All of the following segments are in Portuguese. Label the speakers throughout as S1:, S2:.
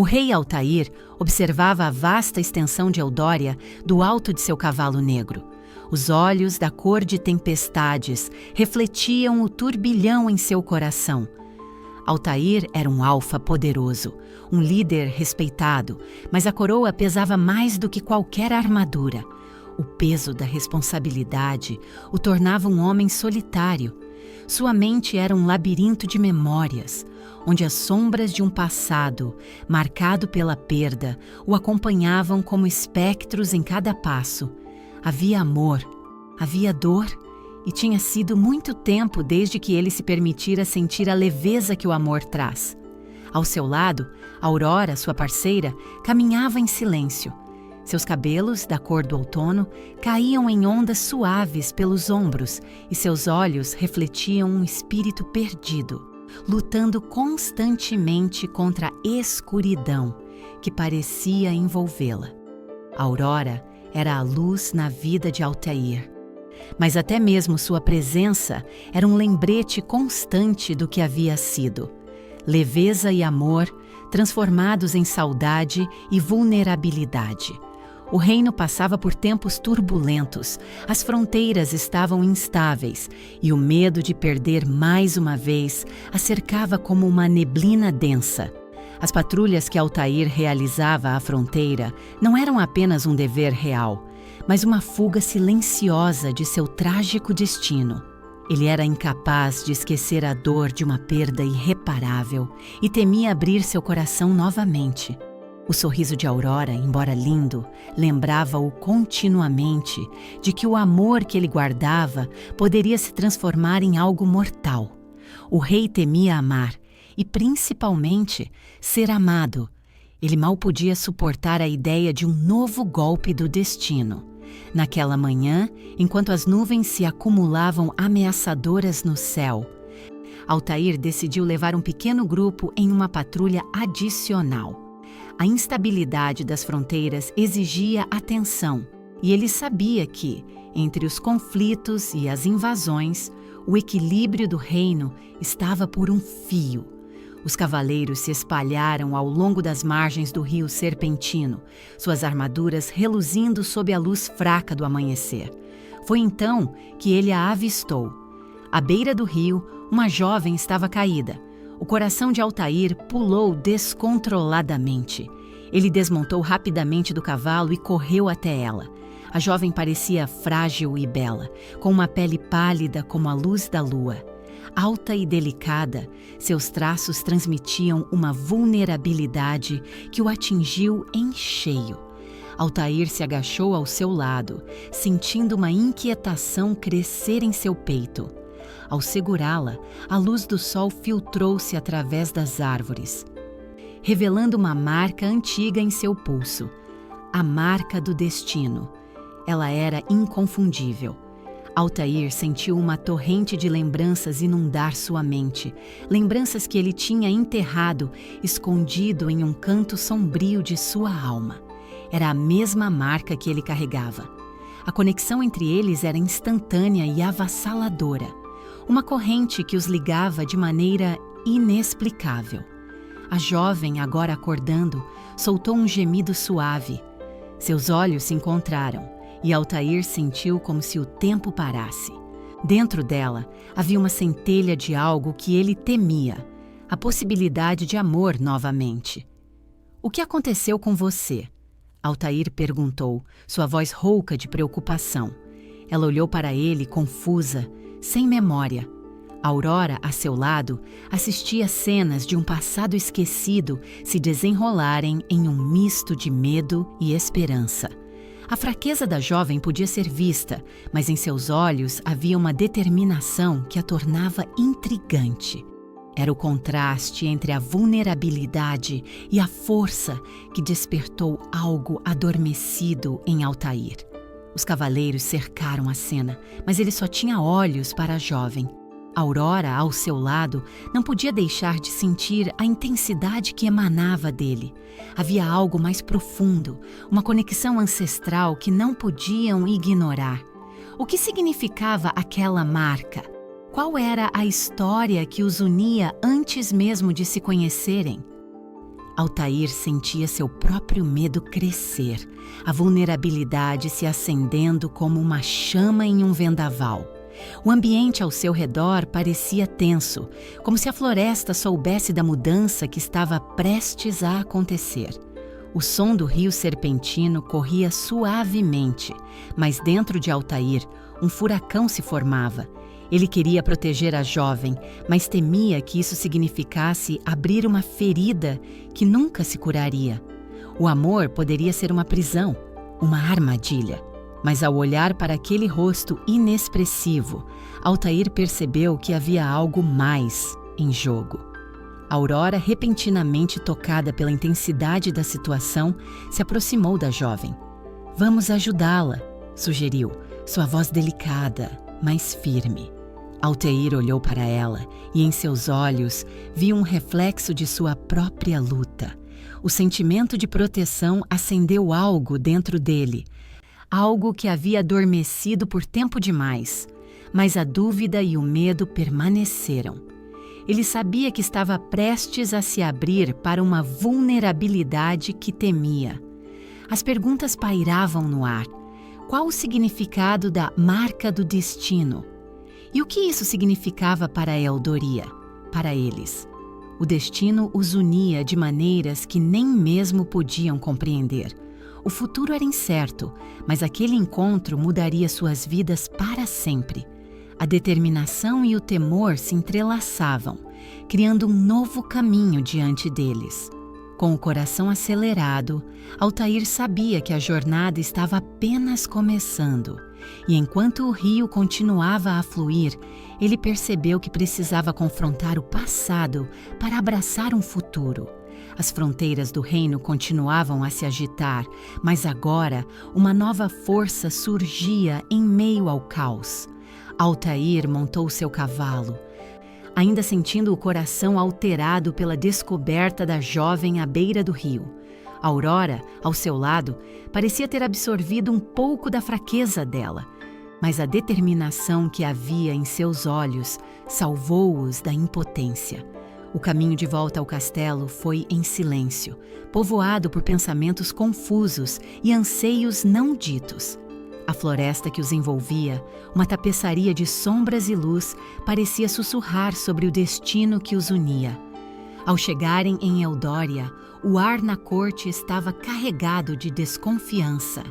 S1: O rei Altair observava a vasta extensão de Eudória do alto de seu cavalo negro. Os olhos, da cor de tempestades, refletiam o turbilhão em seu coração. Altair era um alfa poderoso, um líder respeitado, mas a coroa pesava mais do que qualquer armadura. O peso da responsabilidade o tornava um homem solitário. Sua mente era um labirinto de memórias, onde as sombras de um passado, marcado pela perda, o acompanhavam como espectros em cada passo. Havia amor, havia dor, e tinha sido muito tempo desde que ele se permitira sentir a leveza que o amor traz. Ao seu lado, Aurora, sua parceira, caminhava em silêncio. Seus cabelos, da cor do outono, caíam em ondas suaves pelos ombros e seus olhos refletiam um espírito perdido, lutando constantemente contra a escuridão que parecia envolvê-la. Aurora era a luz na vida de Altair, mas até mesmo sua presença era um lembrete constante do que havia sido. Leveza e amor transformados em saudade e vulnerabilidade. O reino passava por tempos turbulentos, as fronteiras estavam instáveis e o medo de perder mais uma vez a cercava como uma neblina densa. As patrulhas que Altair realizava à fronteira não eram apenas um dever real, mas uma fuga silenciosa de seu trágico destino. Ele era incapaz de esquecer a dor de uma perda irreparável e temia abrir seu coração novamente. O sorriso de Aurora, embora lindo, lembrava-o continuamente de que o amor que ele guardava poderia se transformar em algo mortal. O rei temia amar e, principalmente, ser amado. Ele mal podia suportar a ideia de um novo golpe do destino. Naquela manhã, enquanto as nuvens se acumulavam ameaçadoras no céu, Altair decidiu levar um pequeno grupo em uma patrulha adicional. A instabilidade das fronteiras exigia atenção, e ele sabia que, entre os conflitos e as invasões, o equilíbrio do reino estava por um fio. Os cavaleiros se espalharam ao longo das margens do rio Serpentino, suas armaduras reluzindo sob a luz fraca do amanhecer. Foi então que ele a avistou. À beira do rio, uma jovem estava caída. O coração de Altair pulou descontroladamente. Ele desmontou rapidamente do cavalo e correu até ela. A jovem parecia frágil e bela, com uma pele pálida como a luz da lua. Alta e delicada, seus traços transmitiam uma vulnerabilidade que o atingiu em cheio. Altair se agachou ao seu lado, sentindo uma inquietação crescer em seu peito. Ao segurá-la, a luz do sol filtrou-se através das árvores, revelando uma marca antiga em seu pulso. A marca do destino. Ela era inconfundível. Altair sentiu uma torrente de lembranças inundar sua mente, lembranças que ele tinha enterrado, escondido em um canto sombrio de sua alma. Era a mesma marca que ele carregava. A conexão entre eles era instantânea e avassaladora. Uma corrente que os ligava de maneira inexplicável. A jovem, agora acordando, soltou um gemido suave. Seus olhos se encontraram e Altair sentiu como se o tempo parasse. Dentro dela havia uma centelha de algo que ele temia, a possibilidade de amor novamente. "O que aconteceu com você?" Altair perguntou, sua voz rouca de preocupação. Ela olhou para ele, confusa, sem memória. Aurora, a seu lado, assistia cenas de um passado esquecido se desenrolarem em um misto de medo e esperança. A fraqueza da jovem podia ser vista, mas em seus olhos havia uma determinação que a tornava intrigante. Era o contraste entre a vulnerabilidade e a força que despertou algo adormecido em Altair. Os cavaleiros cercaram a cena, mas ele só tinha olhos para a jovem. Aurora, ao seu lado, não podia deixar de sentir a intensidade que emanava dele. Havia algo mais profundo, uma conexão ancestral que não podiam ignorar. O que significava aquela marca? Qual era a história que os unia antes mesmo de se conhecerem? Altair sentia seu próprio medo crescer, a vulnerabilidade se acendendo como uma chama em um vendaval. O ambiente ao seu redor parecia tenso, como se a floresta soubesse da mudança que estava prestes a acontecer. O som do rio serpentino corria suavemente, mas dentro de Altair, um furacão se formava. Ele queria proteger a jovem, mas temia que isso significasse abrir uma ferida que nunca se curaria. O amor poderia ser uma prisão, uma armadilha. Mas ao olhar para aquele rosto inexpressivo, Altair percebeu que havia algo mais em jogo. Aurora, repentinamente tocada pela intensidade da situação, se aproximou da jovem. "Vamos ajudá-la", sugeriu, sua voz delicada, mas firme. Altair olhou para ela e em seus olhos viu um reflexo de sua própria luta. O sentimento de proteção acendeu algo dentro dele, algo que havia adormecido por tempo demais, mas a dúvida e o medo permaneceram. Ele sabia que estava prestes a se abrir para uma vulnerabilidade que temia. As perguntas pairavam no ar. Qual o significado da marca do destino? E o que isso significava para Eldoria, para eles? O destino os unia de maneiras que nem mesmo podiam compreender. O futuro era incerto, mas aquele encontro mudaria suas vidas para sempre. A determinação e o temor se entrelaçavam, criando um novo caminho diante deles. Com o coração acelerado, Altair sabia que a jornada estava apenas começando. E enquanto o rio continuava a fluir, ele percebeu que precisava confrontar o passado para abraçar um futuro. As fronteiras do reino continuavam a se agitar, mas agora uma nova força surgia em meio ao caos. Altair montou seu cavalo, ainda sentindo o coração alterado pela descoberta da jovem à beira do rio. Aurora, ao seu lado, parecia ter absorvido um pouco da fraqueza dela, mas a determinação que havia em seus olhos salvou-os da impotência. O caminho de volta ao castelo foi em silêncio, povoado por pensamentos confusos e anseios não ditos. A floresta que os envolvia, uma tapeçaria de sombras e luz, parecia sussurrar sobre o destino que os unia. Ao chegarem em Eldória, o ar na corte estava carregado de desconfiança.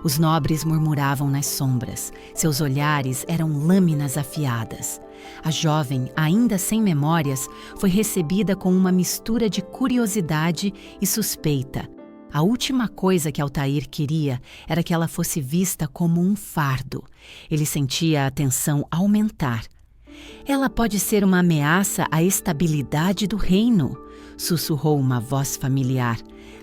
S1: Os nobres murmuravam nas sombras, seus olhares eram lâminas afiadas. A jovem, ainda sem memórias, foi recebida com uma mistura de curiosidade e suspeita. A última coisa que Altair queria era que ela fosse vista como um fardo. Ele sentia a tensão aumentar. "Ela pode ser uma ameaça à estabilidade do reino", sussurrou uma voz familiar.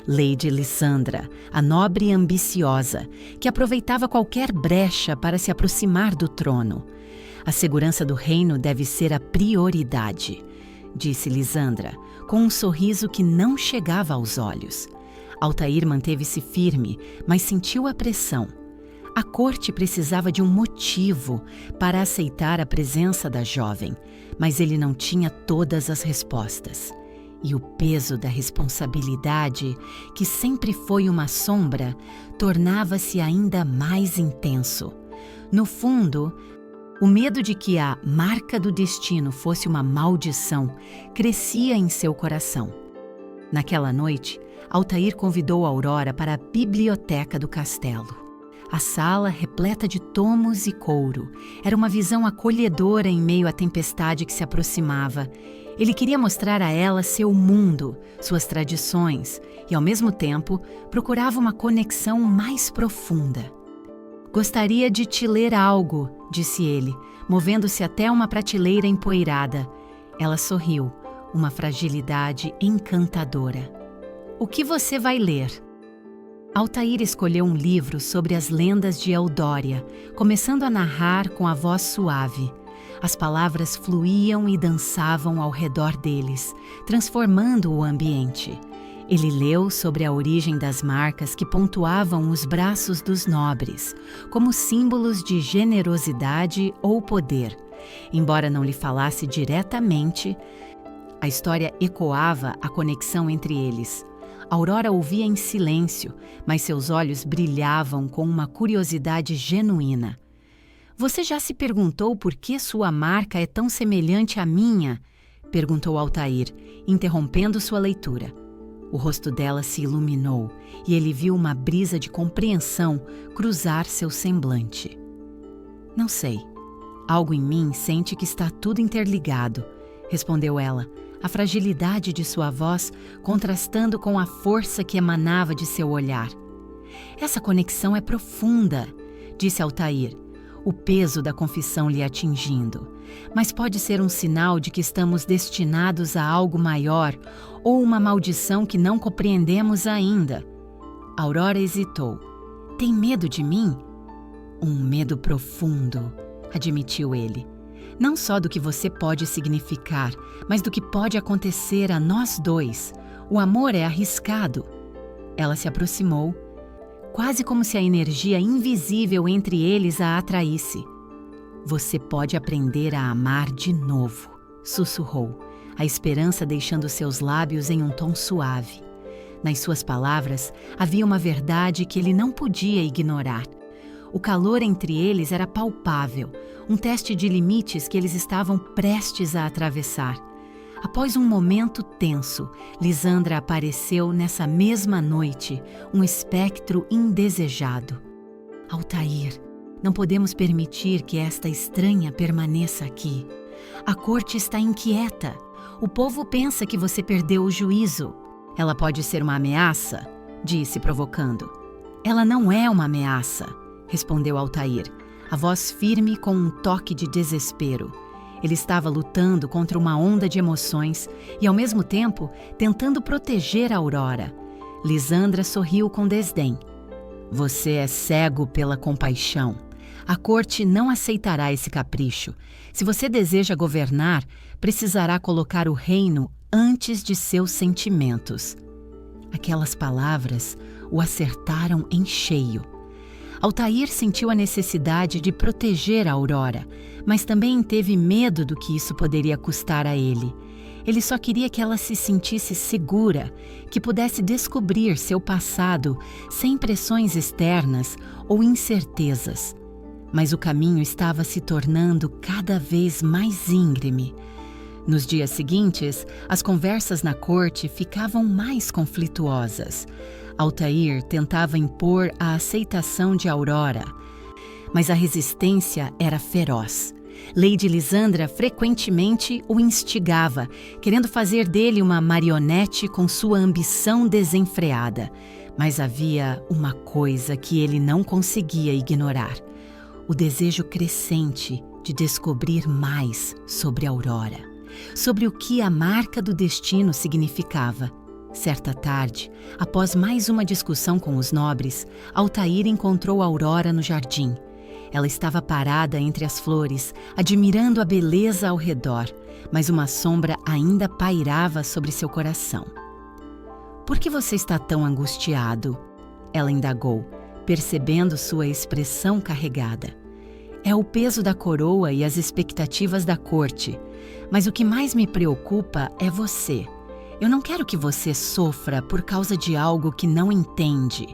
S1: Lady Lysandra, a nobre e ambiciosa, que aproveitava qualquer brecha para se aproximar do trono. "A segurança do reino deve ser a prioridade", disse Lysandra, com um sorriso que não chegava aos olhos. Altair manteve-se firme, mas sentiu a pressão. A corte precisava de um motivo para aceitar a presença da jovem, mas ele não tinha todas as respostas. E o peso da responsabilidade, que sempre foi uma sombra, tornava-se ainda mais intenso. No fundo, o medo de que a marca do destino fosse uma maldição crescia em seu coração. Naquela noite, Altair convidou Aurora para a biblioteca do castelo. A sala, repleta de tomos e couro, era uma visão acolhedora em meio à tempestade que se aproximava. Ele queria mostrar a ela seu mundo, suas tradições, e ao mesmo tempo procurava uma conexão mais profunda. "Gostaria de te ler algo", disse ele, movendo-se até uma prateleira empoeirada. Ela sorriu, uma fragilidade encantadora. "O que você vai ler?" Altair escolheu um livro sobre as lendas de Eldória, começando a narrar com a voz suave. As palavras fluíam e dançavam ao redor deles, transformando o ambiente. Ele leu sobre a origem das marcas que pontuavam os braços dos nobres, como símbolos de generosidade ou poder. Embora não lhe falasse diretamente, A história ecoava a conexão entre eles. Aurora ouvia em silêncio, mas seus olhos brilhavam com uma curiosidade genuína. Você já se perguntou por que sua marca é tão semelhante à minha? Perguntou Altair, interrompendo sua leitura. O rosto dela se iluminou e ele viu uma brisa de compreensão cruzar seu semblante. Não sei. Algo em mim sente que está tudo interligado, respondeu ela, a fragilidade de sua voz contrastando com a força que emanava de seu olhar. Essa conexão é profunda, disse Altair, o peso da confissão lhe atingindo. Mas pode ser um sinal de que estamos destinados a algo maior ou uma maldição que não compreendemos ainda. Aurora hesitou. Tem medo de mim? Um medo profundo, admitiu ele. Não só do que você pode significar, mas do que pode acontecer a nós dois. O amor é arriscado. Ela se aproximou, quase como se a energia invisível entre eles a atraísse. Você pode aprender a amar de novo, sussurrou, a esperança deixando seus lábios em um tom suave. Nas suas palavras havia uma verdade que ele não podia ignorar. O calor entre eles era palpável, um teste de limites que eles estavam prestes a atravessar. Após um momento tenso, Lisandra apareceu nessa mesma noite, um espectro indesejado. Altair, não podemos permitir que esta estranha permaneça aqui. A corte está inquieta. O povo pensa que você perdeu o juízo. Ela pode ser uma ameaça? Disse, provocando. Ela não é uma ameaça, respondeu Altair, a voz firme com um toque de desespero. Ele estava lutando contra uma onda de emoções e, ao mesmo tempo, tentando proteger a Aurora. Lisandra sorriu com desdém. Você é cego pela compaixão. A corte não aceitará esse capricho. Se você deseja governar, precisará colocar o reino antes de seus sentimentos. Aquelas palavras o acertaram em cheio. Altair sentiu a necessidade de proteger a Aurora, mas também teve medo do que isso poderia custar a ele. Ele só queria que ela se sentisse segura, que pudesse descobrir seu passado sem pressões externas ou incertezas. Mas o caminho estava se tornando cada vez mais íngreme. Nos dias seguintes, as conversas na corte ficavam mais conflituosas. Altair tentava impor a aceitação de Aurora, mas a resistência era feroz. Lady Lisandra frequentemente o instigava, querendo fazer dele uma marionete com sua ambição desenfreada. Mas havia uma coisa que ele não conseguia ignorar: o desejo crescente de descobrir mais sobre Aurora, sobre o que a marca do destino significava. Certa tarde, após mais uma discussão com os nobres, Altair encontrou Aurora no jardim. Ela estava parada entre as flores, admirando a beleza ao redor, mas uma sombra ainda pairava sobre seu coração. Por que você está tão angustiado? Ela indagou, percebendo sua expressão carregada. É o peso da coroa e as expectativas da corte, mas o que mais me preocupa é você. Eu não quero que você sofra por causa de algo que não entende,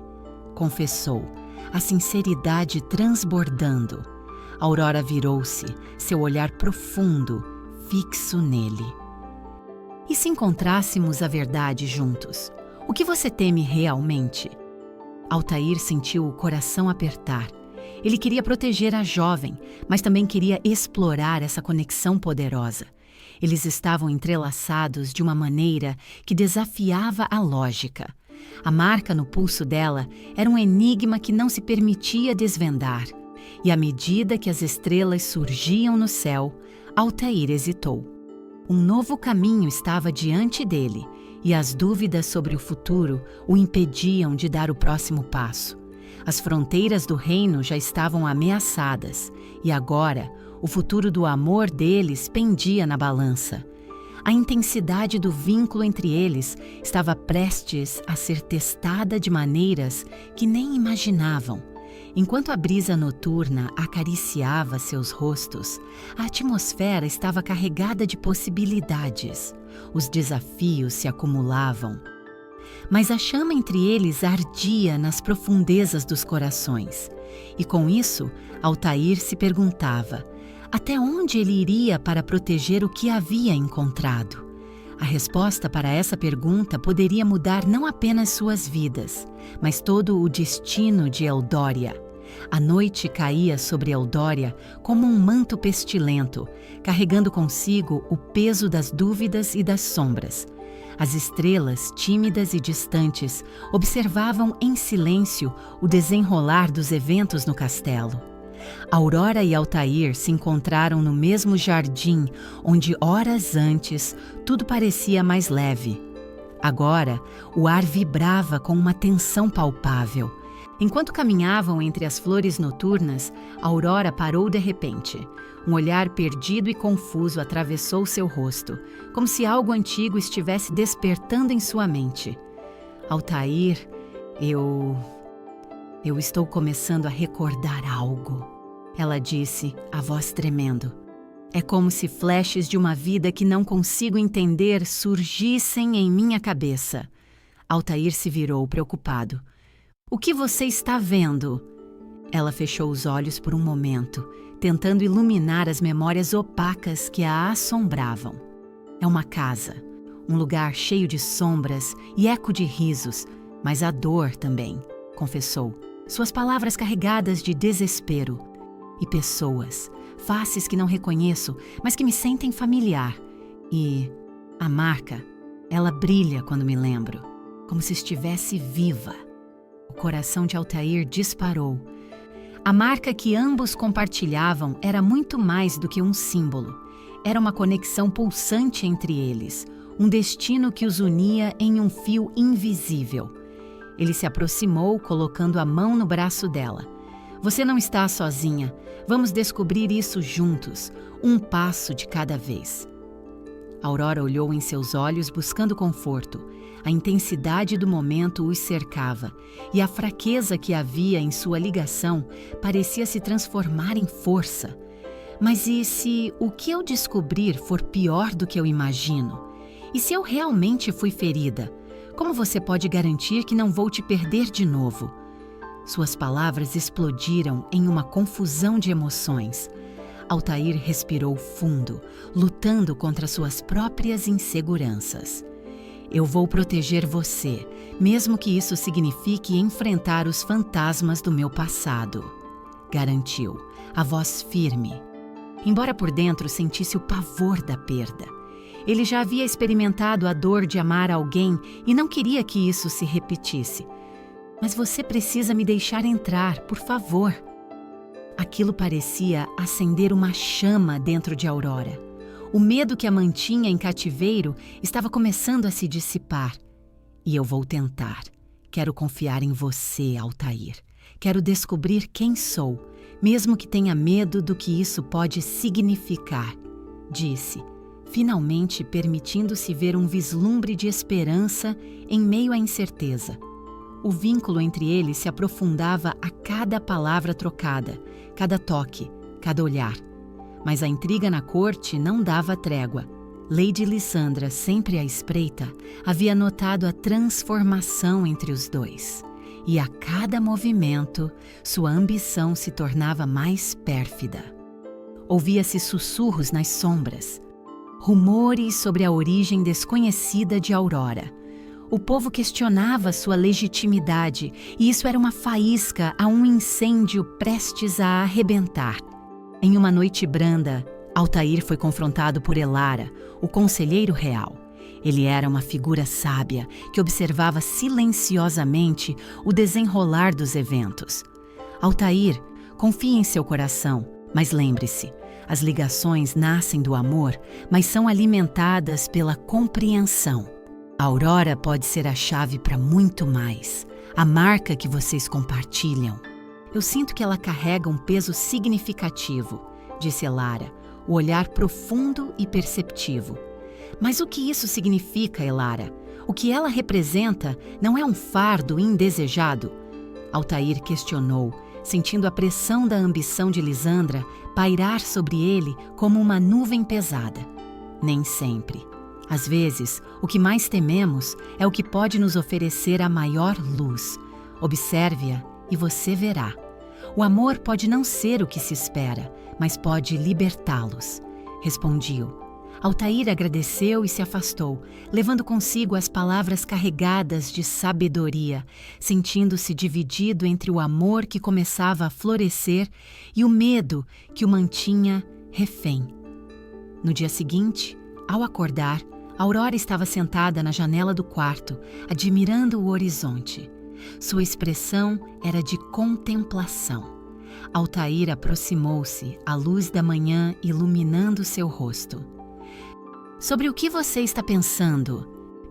S1: confessou, a sinceridade transbordando. Aurora virou-se, seu olhar profundo, fixo nele. E se encontrássemos a verdade juntos? O que você teme realmente? Altair sentiu o coração apertar. Ele queria proteger a jovem, mas também queria explorar essa conexão poderosa. Eles estavam entrelaçados de uma maneira que desafiava a lógica. A marca no pulso dela era um enigma que não se permitia desvendar. E à medida que as estrelas surgiam no céu, Altair hesitou. Um novo caminho estava diante dele, e as dúvidas sobre o futuro o impediam de dar o próximo passo. As fronteiras do reino já estavam ameaçadas, e agora o futuro do amor deles pendia na balança. A intensidade do vínculo entre eles estava prestes a ser testada de maneiras que nem imaginavam. Enquanto a brisa noturna acariciava seus rostos, a atmosfera estava carregada de possibilidades. Os desafios se acumulavam. Mas a chama entre eles ardia nas profundezas dos corações. E com isso, Altair se perguntava até onde ele iria para proteger o que havia encontrado. A resposta para essa pergunta poderia mudar não apenas suas vidas, mas todo o destino de Eldória. A noite caía sobre Eldória como um manto pestilento, carregando consigo o peso das dúvidas e das sombras. As estrelas, tímidas e distantes, observavam em silêncio o desenrolar dos eventos no castelo. Aurora e Altair se encontraram no mesmo jardim onde, horas antes, tudo parecia mais leve. Agora, o ar vibrava com uma tensão palpável. Enquanto caminhavam entre as flores noturnas, Aurora parou de repente. Um olhar perdido e confuso atravessou seu rosto, como se algo antigo estivesse despertando em sua mente. Altair, eu estou começando a recordar algo, ela disse, a voz tremendo. É como se flashes de uma vida que não consigo entender surgissem em minha cabeça. Altair se virou, preocupado. O que você está vendo? Ela fechou os olhos por um momento, tentando iluminar as memórias opacas que a assombravam. É uma casa, um lugar cheio de sombras e eco de risos, mas há dor também, confessou, suas palavras carregadas de desespero. E pessoas, faces que não reconheço, mas que me sentem familiar. E a marca, ela brilha quando me lembro, como se estivesse viva. O coração de Altair disparou. A marca que ambos compartilhavam era muito mais do que um símbolo. Era uma conexão pulsante entre eles, um destino que os unia em um fio invisível. Ele se aproximou, colocando a mão no braço dela. Você não está sozinha. Vamos descobrir isso juntos, um passo de cada vez. Aurora olhou em seus olhos buscando conforto. A intensidade do momento os cercava, e a fraqueza que havia em sua ligação parecia se transformar em força. Mas e se o que eu descobrir for pior do que eu imagino? E se eu realmente fui ferida? Como você pode garantir que não vou te perder de novo? Suas palavras explodiram em uma confusão de emoções. Altair respirou fundo, lutando contra suas próprias inseguranças. Eu vou proteger você, mesmo que isso signifique enfrentar os fantasmas do meu passado, garantiu, a voz firme. Embora por dentro sentisse o pavor da perda. Ele já havia experimentado a dor de amar alguém e não queria que isso se repetisse. Mas você precisa me deixar entrar, por favor. Aquilo parecia acender uma chama dentro de Aurora. O medo que a mantinha em cativeiro estava começando a se dissipar. E eu vou tentar. Quero confiar em você, Altair. Quero descobrir quem sou, mesmo que tenha medo do que isso pode significar, disse, finalmente permitindo-se ver um vislumbre de esperança em meio à incerteza. O vínculo entre eles se aprofundava a cada palavra trocada, cada toque, cada olhar. Mas a intriga na corte não dava trégua. Lady Lissandra, sempre à espreita, havia notado a transformação entre os dois. E a cada movimento, sua ambição se tornava mais pérfida. Ouvia-se sussurros nas sombras, rumores sobre a origem desconhecida de Aurora. O povo questionava sua legitimidade, e isso era uma faísca a um incêndio prestes a arrebentar. Em uma noite branda, Altair foi confrontado por Elara, o conselheiro real. Ele era uma figura sábia que observava silenciosamente o desenrolar dos eventos. Altair, confie em seu coração, mas lembre-se, as ligações nascem do amor, mas são alimentadas pela compreensão. A Aurora pode ser a chave para muito mais, a marca que vocês compartilham. Eu sinto que ela carrega um peso significativo, disse Elara, o olhar profundo e perceptivo. Mas o que isso significa, Elara? O que ela representa não é um fardo indesejado? Altair questionou, sentindo a pressão da ambição de Lisandra pairar sobre ele como uma nuvem pesada. Nem sempre. Às vezes, o que mais tememos é o que pode nos oferecer a maior luz. Observe-a e você verá. O amor pode não ser o que se espera, mas pode libertá-los. Respondi-o. Altair agradeceu e se afastou, levando consigo as palavras carregadas de sabedoria, sentindo-se dividido entre o amor que começava a florescer e o medo que o mantinha refém. No dia seguinte, ao acordar, Aurora estava sentada na janela do quarto, admirando o horizonte. Sua expressão era de contemplação. Altair aproximou-se, a luz da manhã iluminando seu rosto. "Sobre o que você está pensando?"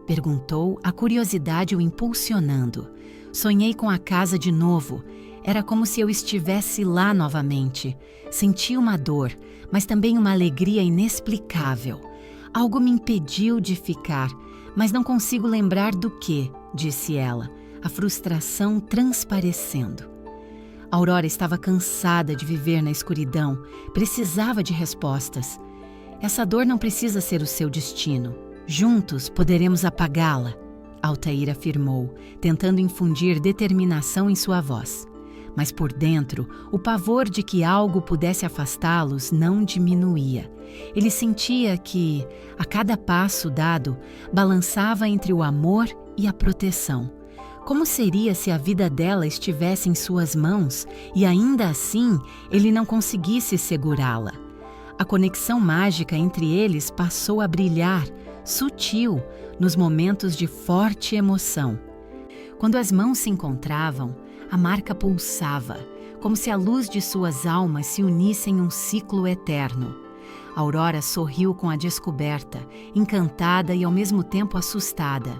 S1: perguntou, a curiosidade o impulsionando. "Sonhei com a casa de novo. Era como se eu estivesse lá novamente. Senti uma dor, mas também uma alegria inexplicável. Algo me impediu de ficar, mas não consigo lembrar do que", disse ela, a frustração transparecendo. Aurora estava cansada de viver na escuridão, precisava de respostas. "Essa dor não precisa ser o seu destino. Juntos poderemos apagá-la", Altair afirmou, tentando infundir determinação em sua voz. Mas por dentro, o pavor de que algo pudesse afastá-los não diminuía. Ele sentia que, a cada passo dado, balançava entre o amor e a proteção. Como seria se a vida dela estivesse em suas mãos e ainda assim ele não conseguisse segurá-la? A conexão mágica entre eles passou a brilhar, sutil, nos momentos de forte emoção. Quando as mãos se encontravam, a marca pulsava, como se a luz de suas almas se unisse em um ciclo eterno. Aurora sorriu com a descoberta, encantada e ao mesmo tempo assustada.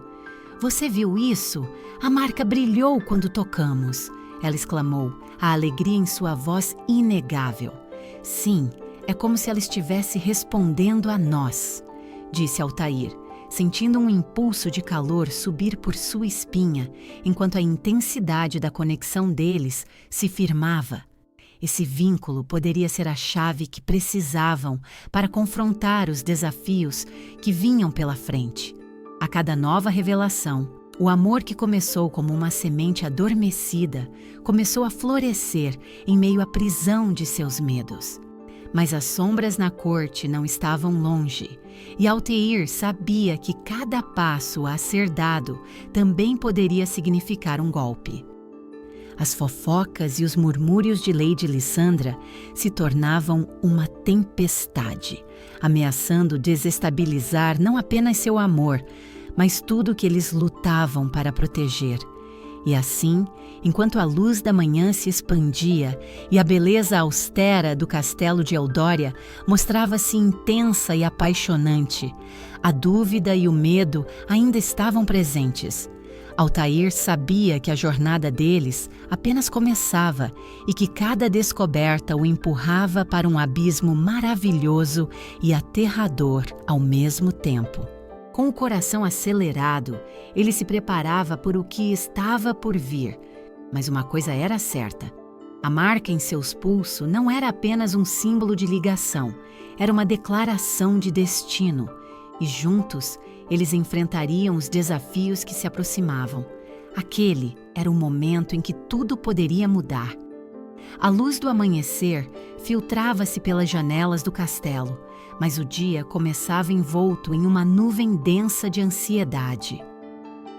S1: "Você viu isso? A marca brilhou quando tocamos", ela exclamou, a alegria em sua voz inegável. "Sim, é como se ela estivesse respondendo a nós", disse Altair, sentindo um impulso de calor subir por sua espinha, enquanto a intensidade da conexão deles se firmava. Esse vínculo poderia ser a chave que precisavam para confrontar os desafios que vinham pela frente. A cada nova revelação, o amor que começou como uma semente adormecida começou a florescer em meio à prisão de seus medos. Mas as sombras na corte não estavam longe, e Altair sabia que cada passo a ser dado também poderia significar um golpe. As fofocas e os murmúrios de Lady Lissandra se tornavam uma tempestade, ameaçando desestabilizar não apenas seu amor, mas tudo que eles lutavam para proteger. E assim, enquanto a luz da manhã se expandia e a beleza austera do castelo de Eudória mostrava-se intensa e apaixonante, a dúvida e o medo ainda estavam presentes. Altair sabia que a jornada deles apenas começava e que cada descoberta o empurrava para um abismo maravilhoso e aterrador ao mesmo tempo. Com o coração acelerado, ele se preparava por o que estava por vir. Mas uma coisa era certa: a marca em seus pulsos não era apenas um símbolo de ligação, era uma declaração de destino. E juntos, eles enfrentariam os desafios que se aproximavam. Aquele era o momento em que tudo poderia mudar. A luz do amanhecer filtrava-se pelas janelas do castelo, mas o dia começava envolto em uma nuvem densa de ansiedade.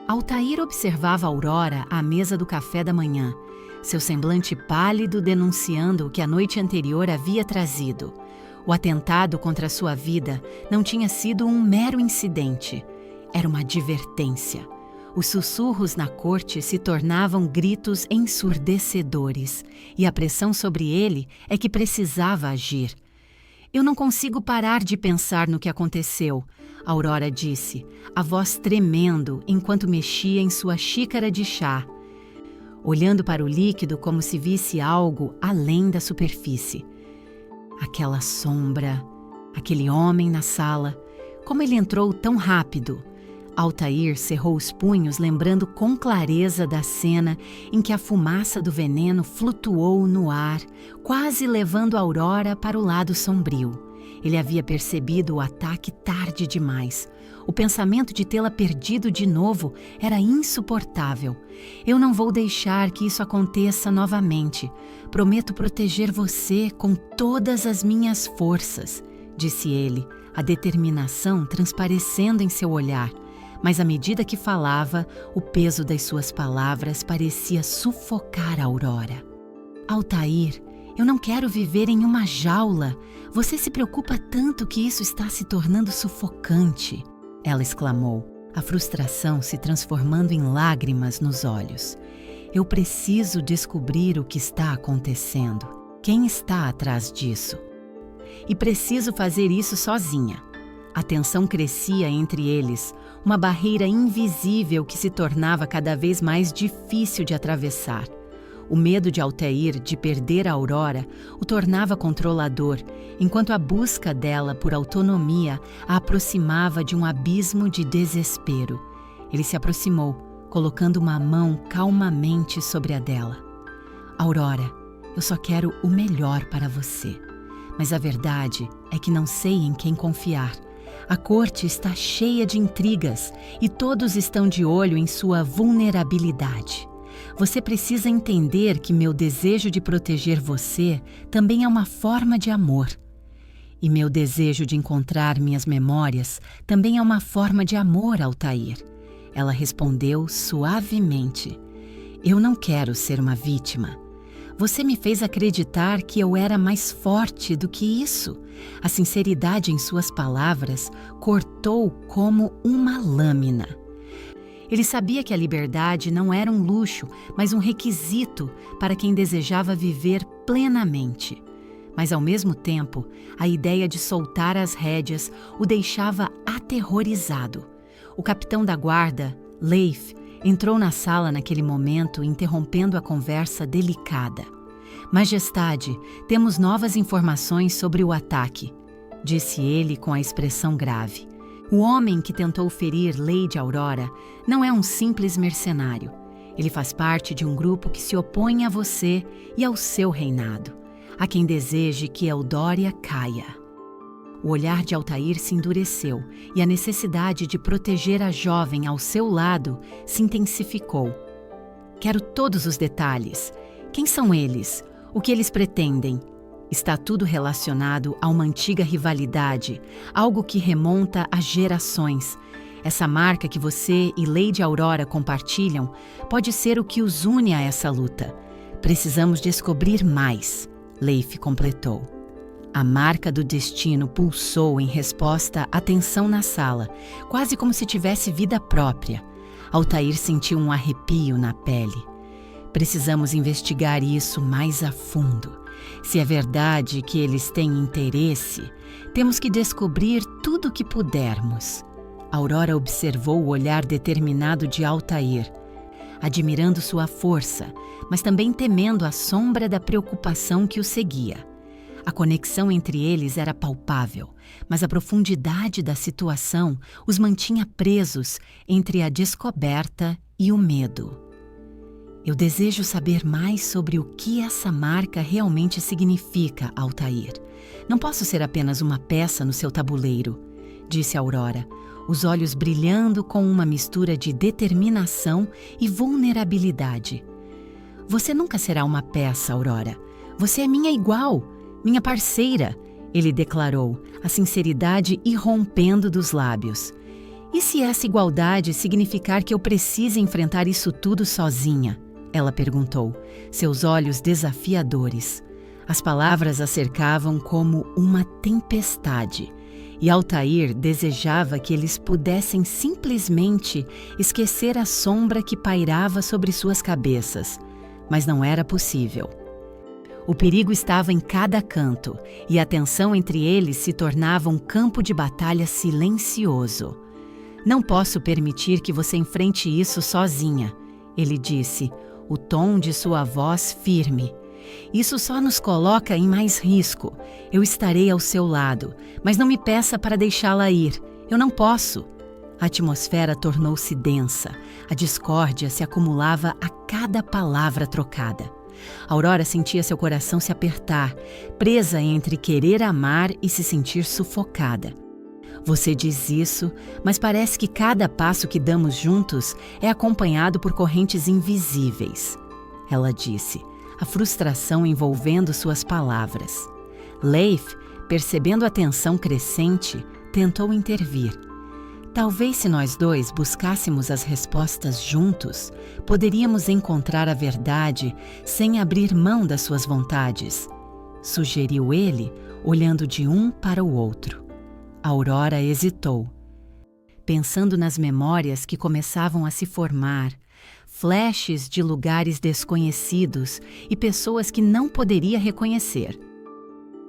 S1: Altair observava Aurora à mesa do café da manhã, seu semblante pálido denunciando o que a noite anterior havia trazido. O atentado contra sua vida não tinha sido um mero incidente, era uma advertência. Os sussurros na corte se tornavam gritos ensurdecedores, e a pressão sobre ele é que precisava agir. "Eu não consigo parar de pensar no que aconteceu", Aurora disse, a voz tremendo enquanto mexia em sua xícara de chá, olhando para o líquido como se visse algo além da superfície. Aquela sombra, aquele homem na sala, como ele entrou tão rápido? Altair cerrou os punhos, lembrando com clareza da cena em que a fumaça do veneno flutuou no ar, quase levando Aurora para o lado sombrio. Ele havia percebido o ataque tarde demais. O pensamento de tê-la perdido de novo era insuportável. Eu não vou deixar que isso aconteça novamente. Prometo proteger você com todas as minhas forças, disse ele, a determinação transparecendo em seu olhar. Mas à medida que falava, o peso das suas palavras parecia sufocar a Aurora. Altair, eu não quero viver em uma jaula. Você se preocupa tanto que isso está se tornando sufocante, ela exclamou, a frustração se transformando em lágrimas nos olhos. Eu preciso descobrir o que está acontecendo. Quem está atrás disso? E preciso fazer isso sozinha. A tensão crescia entre eles, uma barreira invisível que se tornava cada vez mais difícil de atravessar. O medo de Altair de perder a Aurora o tornava controlador, enquanto a busca dela por autonomia a aproximava de um abismo de desespero. Ele se aproximou, colocando uma mão calmamente sobre a dela. Aurora, eu só quero o melhor para você. Mas a verdade é que não sei em quem confiar. A corte está cheia de intrigas e todos estão de olho em sua vulnerabilidade. Você precisa entender que meu desejo de proteger você também é uma forma de amor. E meu desejo de encontrar minhas memórias também é uma forma de amor, Altair. Ela respondeu suavemente. Eu não quero ser uma vítima. Você me fez acreditar que eu era mais forte do que isso. A sinceridade em suas palavras cortou como uma lâmina. Ele sabia que a liberdade não era um luxo, mas um requisito para quem desejava viver plenamente. Mas, ao mesmo tempo, a ideia de soltar as rédeas o deixava aterrorizado. O capitão da guarda, Leif, entrou na sala naquele momento, interrompendo a conversa delicada. Majestade, temos novas informações sobre o ataque, disse ele com a expressão grave. O homem que tentou ferir Lady Aurora não é um simples mercenário. Ele faz parte de um grupo que se opõe a você e ao seu reinado, a quem deseje que Eldória caia. O olhar de Altair se endureceu e a necessidade de proteger a jovem ao seu lado se intensificou. Quero todos os detalhes. Quem são eles? O que eles pretendem? Está tudo relacionado a uma antiga rivalidade, algo que remonta a gerações. Essa marca que você e Lady Aurora compartilham pode ser o que os une a essa luta. Precisamos descobrir mais, Leif completou. A marca do destino pulsou em resposta à tensão na sala, quase como se tivesse vida própria. Altair sentiu um arrepio na pele. Precisamos investigar isso mais a fundo. Se é verdade que eles têm interesse, temos que descobrir tudo o que pudermos. Aurora observou o olhar determinado de Altair, admirando sua força, mas também temendo a sombra da preocupação que o seguia. A conexão entre eles era palpável, mas a profundidade da situação os mantinha presos entre a descoberta e o medo. Eu desejo saber mais sobre o que essa marca realmente significa, Altair. Não posso ser apenas uma peça no seu tabuleiro, disse Aurora, os olhos brilhando com uma mistura de determinação e vulnerabilidade. Você nunca será uma peça, Aurora. Você é minha igual, minha parceira, ele declarou, a sinceridade irrompendo dos lábios. E se essa igualdade significar que eu precise enfrentar isso tudo sozinha? Ela perguntou, seus olhos desafiadores. As palavras a cercavam como uma tempestade, e Altair desejava que eles pudessem simplesmente esquecer a sombra que pairava sobre suas cabeças, mas não era possível. O perigo estava em cada canto, e a tensão entre eles se tornava um campo de batalha silencioso. Não posso permitir que você enfrente isso sozinha, ele disse, o tom de sua voz firme. Isso só nos coloca em mais risco. Eu estarei ao seu lado, mas não me peça para deixá-la ir. Eu não posso. A atmosfera tornou-se densa, a discórdia se acumulava a cada palavra trocada. Aurora sentia seu coração se apertar, presa entre querer amar e se sentir sufocada. Você diz isso, mas parece que cada passo que damos juntos é acompanhado por correntes invisíveis. Ela disse, a frustração envolvendo suas palavras. Leif, percebendo a tensão crescente, tentou intervir. Talvez se nós dois buscássemos as respostas juntos, poderíamos encontrar a verdade sem abrir mão das suas vontades, sugeriu ele, olhando de um para o outro. Aurora hesitou, pensando nas memórias que começavam a se formar, flashes de lugares desconhecidos e pessoas que não poderia reconhecer.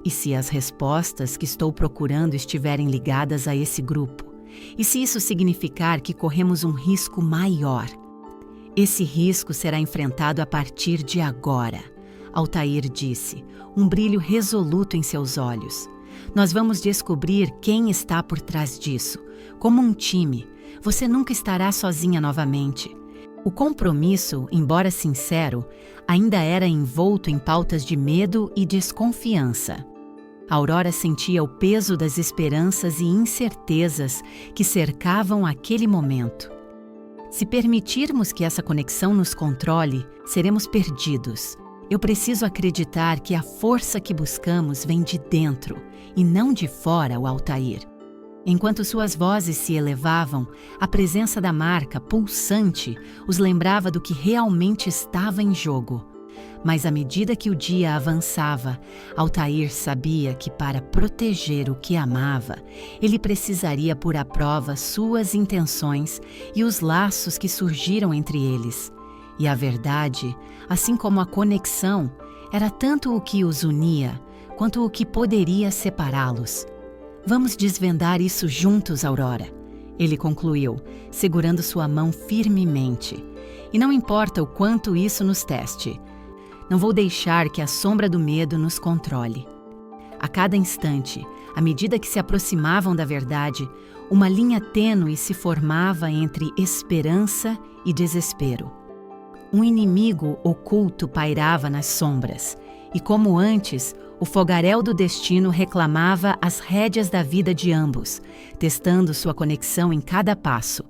S1: E se as respostas que estou procurando estiverem ligadas a esse grupo? E se isso significar que corremos um risco maior? Esse risco será enfrentado a partir de agora, Altair disse, um brilho resoluto em seus olhos. Nós vamos descobrir quem está por trás disso. Como um time, você nunca estará sozinha novamente. O compromisso, embora sincero, ainda era envolto em pautas de medo e desconfiança. Aurora sentia o peso das esperanças e incertezas que cercavam aquele momento. Se permitirmos que essa conexão nos controle, seremos perdidos. Eu preciso acreditar que a força que buscamos vem de dentro e não de fora, o Altair. Enquanto suas vozes se elevavam, a presença da marca, pulsante, os lembrava do que realmente estava em jogo. Mas à medida que o dia avançava, Altair sabia que para proteger o que amava, ele precisaria pôr à prova suas intenções e os laços que surgiram entre eles. E a verdade, assim como a conexão, era tanto o que os unia, quanto o que poderia separá-los. Vamos desvendar isso juntos, Aurora, ele concluiu, segurando sua mão firmemente. E não importa o quanto isso nos teste, não vou deixar que a sombra do medo nos controle. A cada instante, à medida que se aproximavam da verdade, uma linha tênue se formava entre esperança e desespero. Um inimigo oculto pairava nas sombras, e como antes, o fogaréu do destino reclamava as rédeas da vida de ambos, testando sua conexão em cada passo.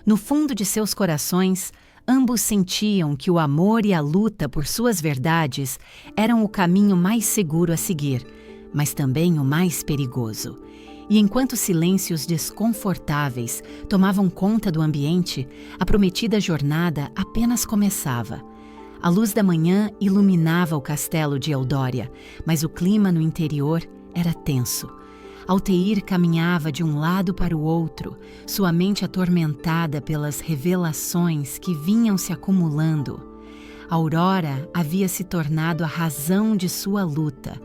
S1: No fundo de seus corações, ambos sentiam que o amor e a luta por suas verdades eram o caminho mais seguro a seguir, mas também o mais perigoso. E enquanto silêncios desconfortáveis tomavam conta do ambiente, a prometida jornada apenas começava. A luz da manhã iluminava o castelo de Eldória, mas o clima no interior era tenso. Altair caminhava de um lado para o outro, sua mente atormentada pelas revelações que vinham se acumulando. Aurora havia se tornado a razão de sua luta,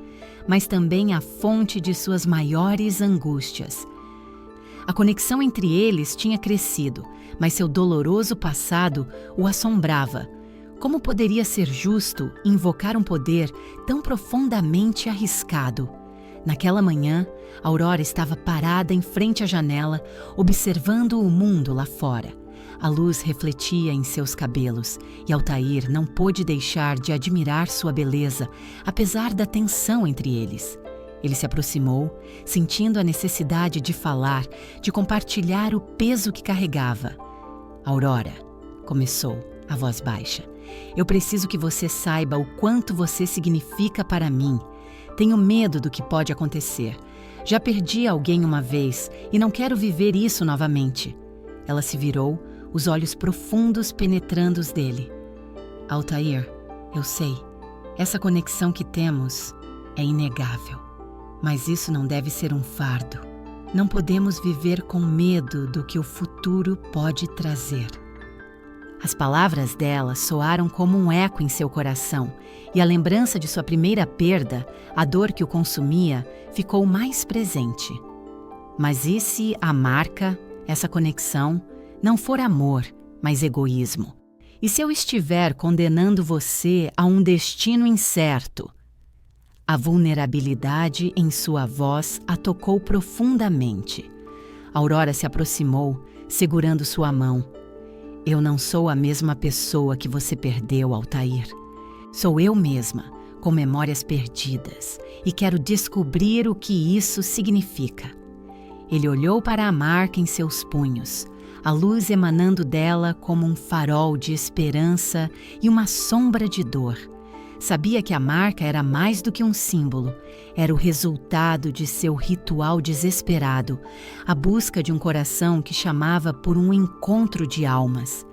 S1: mas também a fonte de suas maiores angústias. A conexão entre eles tinha crescido, mas seu doloroso passado o assombrava. Como poderia ser justo invocar um poder tão profundamente arriscado? Naquela manhã, Aurora estava parada em frente à janela, observando o mundo lá fora. A luz refletia em seus cabelos, e Altair não pôde deixar de admirar sua beleza, apesar da tensão entre eles. Ele se aproximou, sentindo a necessidade de falar, de compartilhar o peso que carregava. Aurora, começou, a voz baixa, eu preciso que você saiba o quanto você significa para mim. Tenho medo do que pode acontecer. Já perdi alguém uma vez e não quero viver isso novamente. Ela se virou, os olhos profundos penetrando os dele. Altair, eu sei, essa conexão que temos é inegável. Mas isso não deve ser um fardo. Não podemos viver com medo do que o futuro pode trazer. As palavras dela soaram como um eco em seu coração, e a lembrança de sua primeira perda, a dor que o consumia, ficou mais presente. Mas e se a marca, essa conexão, não for amor, mas egoísmo? E se eu estiver condenando você a um destino incerto? A vulnerabilidade em sua voz a tocou profundamente. Aurora se aproximou, segurando sua mão. Eu não sou a mesma pessoa que você perdeu, Altair. Sou eu mesma, com memórias perdidas, e quero descobrir o que isso significa. Ele olhou para a marca em seus punhos, a luz emanando dela como um farol de esperança e uma sombra de dor. Sabia que a marca era mais do que um símbolo, era o resultado de seu ritual desesperado, a busca de um coração que chamava por um encontro de almas.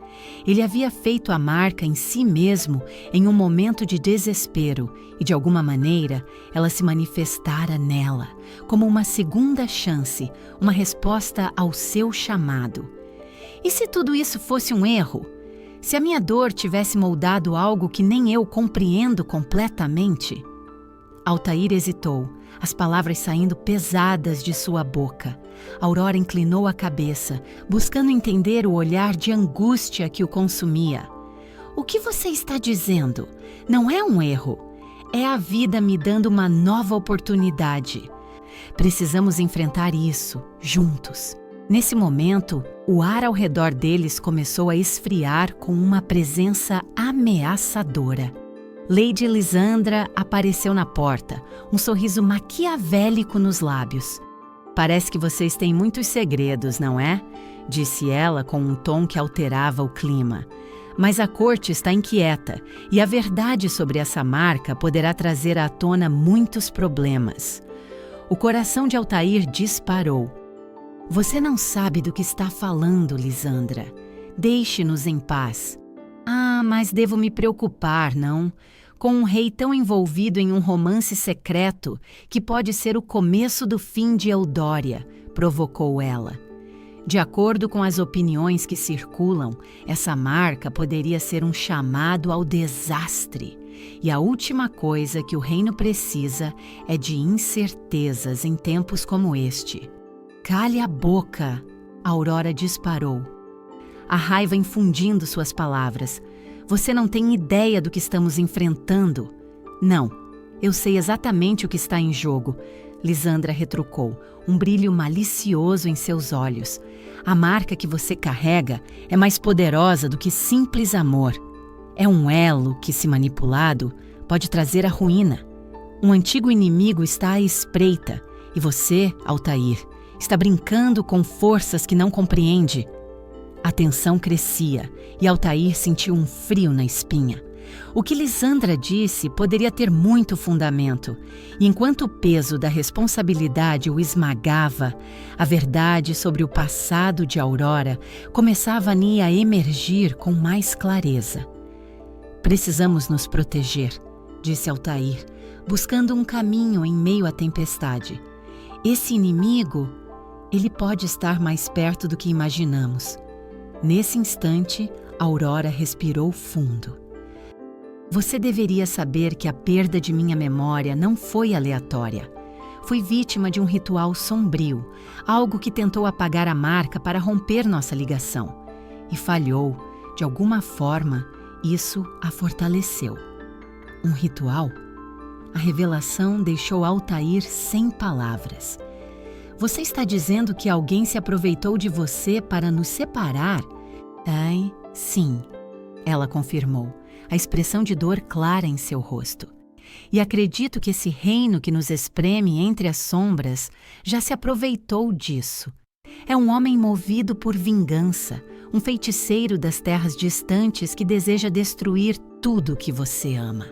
S1: Ele havia feito a marca em si mesmo em um momento de desespero e, de alguma maneira, ela se manifestara nela, como uma segunda chance, uma resposta ao seu chamado. E se tudo isso fosse um erro? Se a minha dor tivesse moldado algo que nem eu compreendo completamente? Altair hesitou, as palavras saindo pesadas de sua boca. Aurora inclinou a cabeça, buscando entender o olhar de angústia que o consumia. O que você está dizendo? Não é um erro. É a vida me dando uma nova oportunidade. Precisamos enfrentar isso, juntos. Nesse momento, o ar ao redor deles começou a esfriar com uma presença ameaçadora. Lady Lisandra apareceu na porta, um sorriso maquiavélico nos lábios. Parece que vocês têm muitos segredos, não é? Disse ela com um tom que alterava o clima. Mas a corte está inquieta e a verdade sobre essa marca poderá trazer à tona muitos problemas. O coração de Altair disparou. Você não sabe do que está falando, Lisandra. Deixe-nos em paz. Ah, mas devo me preocupar, não? Com um rei tão envolvido em um romance secreto que pode ser o começo do fim de Eudória, provocou ela. De acordo com as opiniões que circulam, essa marca poderia ser um chamado ao desastre. E a última coisa que o reino precisa é de incertezas em tempos como este. Cale a boca! Aurora disparou, a raiva infundindo suas palavras. Você não tem ideia do que estamos enfrentando. Não, eu sei exatamente o que está em jogo. Lisandra retrucou, um brilho malicioso em seus olhos. A marca que você carrega é mais poderosa do que simples amor. É um elo que, se manipulado, pode trazer a ruína. Um antigo inimigo está à espreita e você, Altair, está brincando com forças que não compreende. A tensão crescia e Altair sentiu um frio na espinha. O que Lisandra disse poderia ter muito fundamento, e enquanto o peso da responsabilidade o esmagava, a verdade sobre o passado de Aurora começava a emergir com mais clareza. Precisamos nos proteger, disse Altair, buscando um caminho em meio à tempestade. Esse inimigo, ele pode estar mais perto do que imaginamos. Nesse instante, Aurora respirou fundo. Você deveria saber que a perda de minha memória não foi aleatória. Fui vítima de um ritual sombrio, algo que tentou apagar a marca para romper nossa ligação. E falhou. De alguma forma, isso a fortaleceu. Um ritual? A revelação deixou Altair sem palavras. Você está dizendo que alguém se aproveitou de você para nos separar? Ai, sim, ela confirmou, a expressão de dor clara em seu rosto. E acredito que esse reino que nos espreme entre as sombras já se aproveitou disso. É um homem movido por vingança, um feiticeiro das terras distantes que deseja destruir tudo que você ama.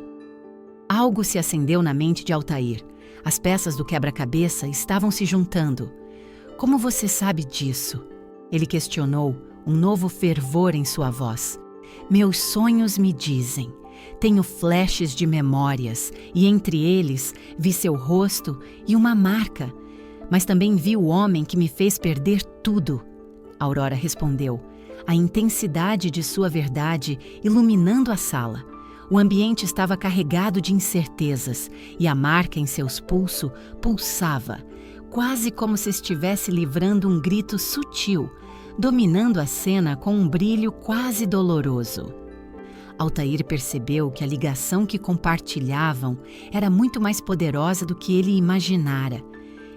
S1: Algo se acendeu na mente de Altair. As peças do quebra-cabeça estavam se juntando. Como você sabe disso? Ele questionou, um novo fervor em sua voz. Meus sonhos me dizem. Tenho flashes de memórias e entre eles vi seu rosto e uma marca. Mas também vi o homem que me fez perder tudo. Aurora respondeu, a intensidade de sua verdade iluminando a sala. O ambiente estava carregado de incertezas e a marca em seus pulsos pulsava, quase como se estivesse livrando um grito sutil, dominando a cena com um brilho quase doloroso. Altair percebeu que a ligação que compartilhavam era muito mais poderosa do que ele imaginara.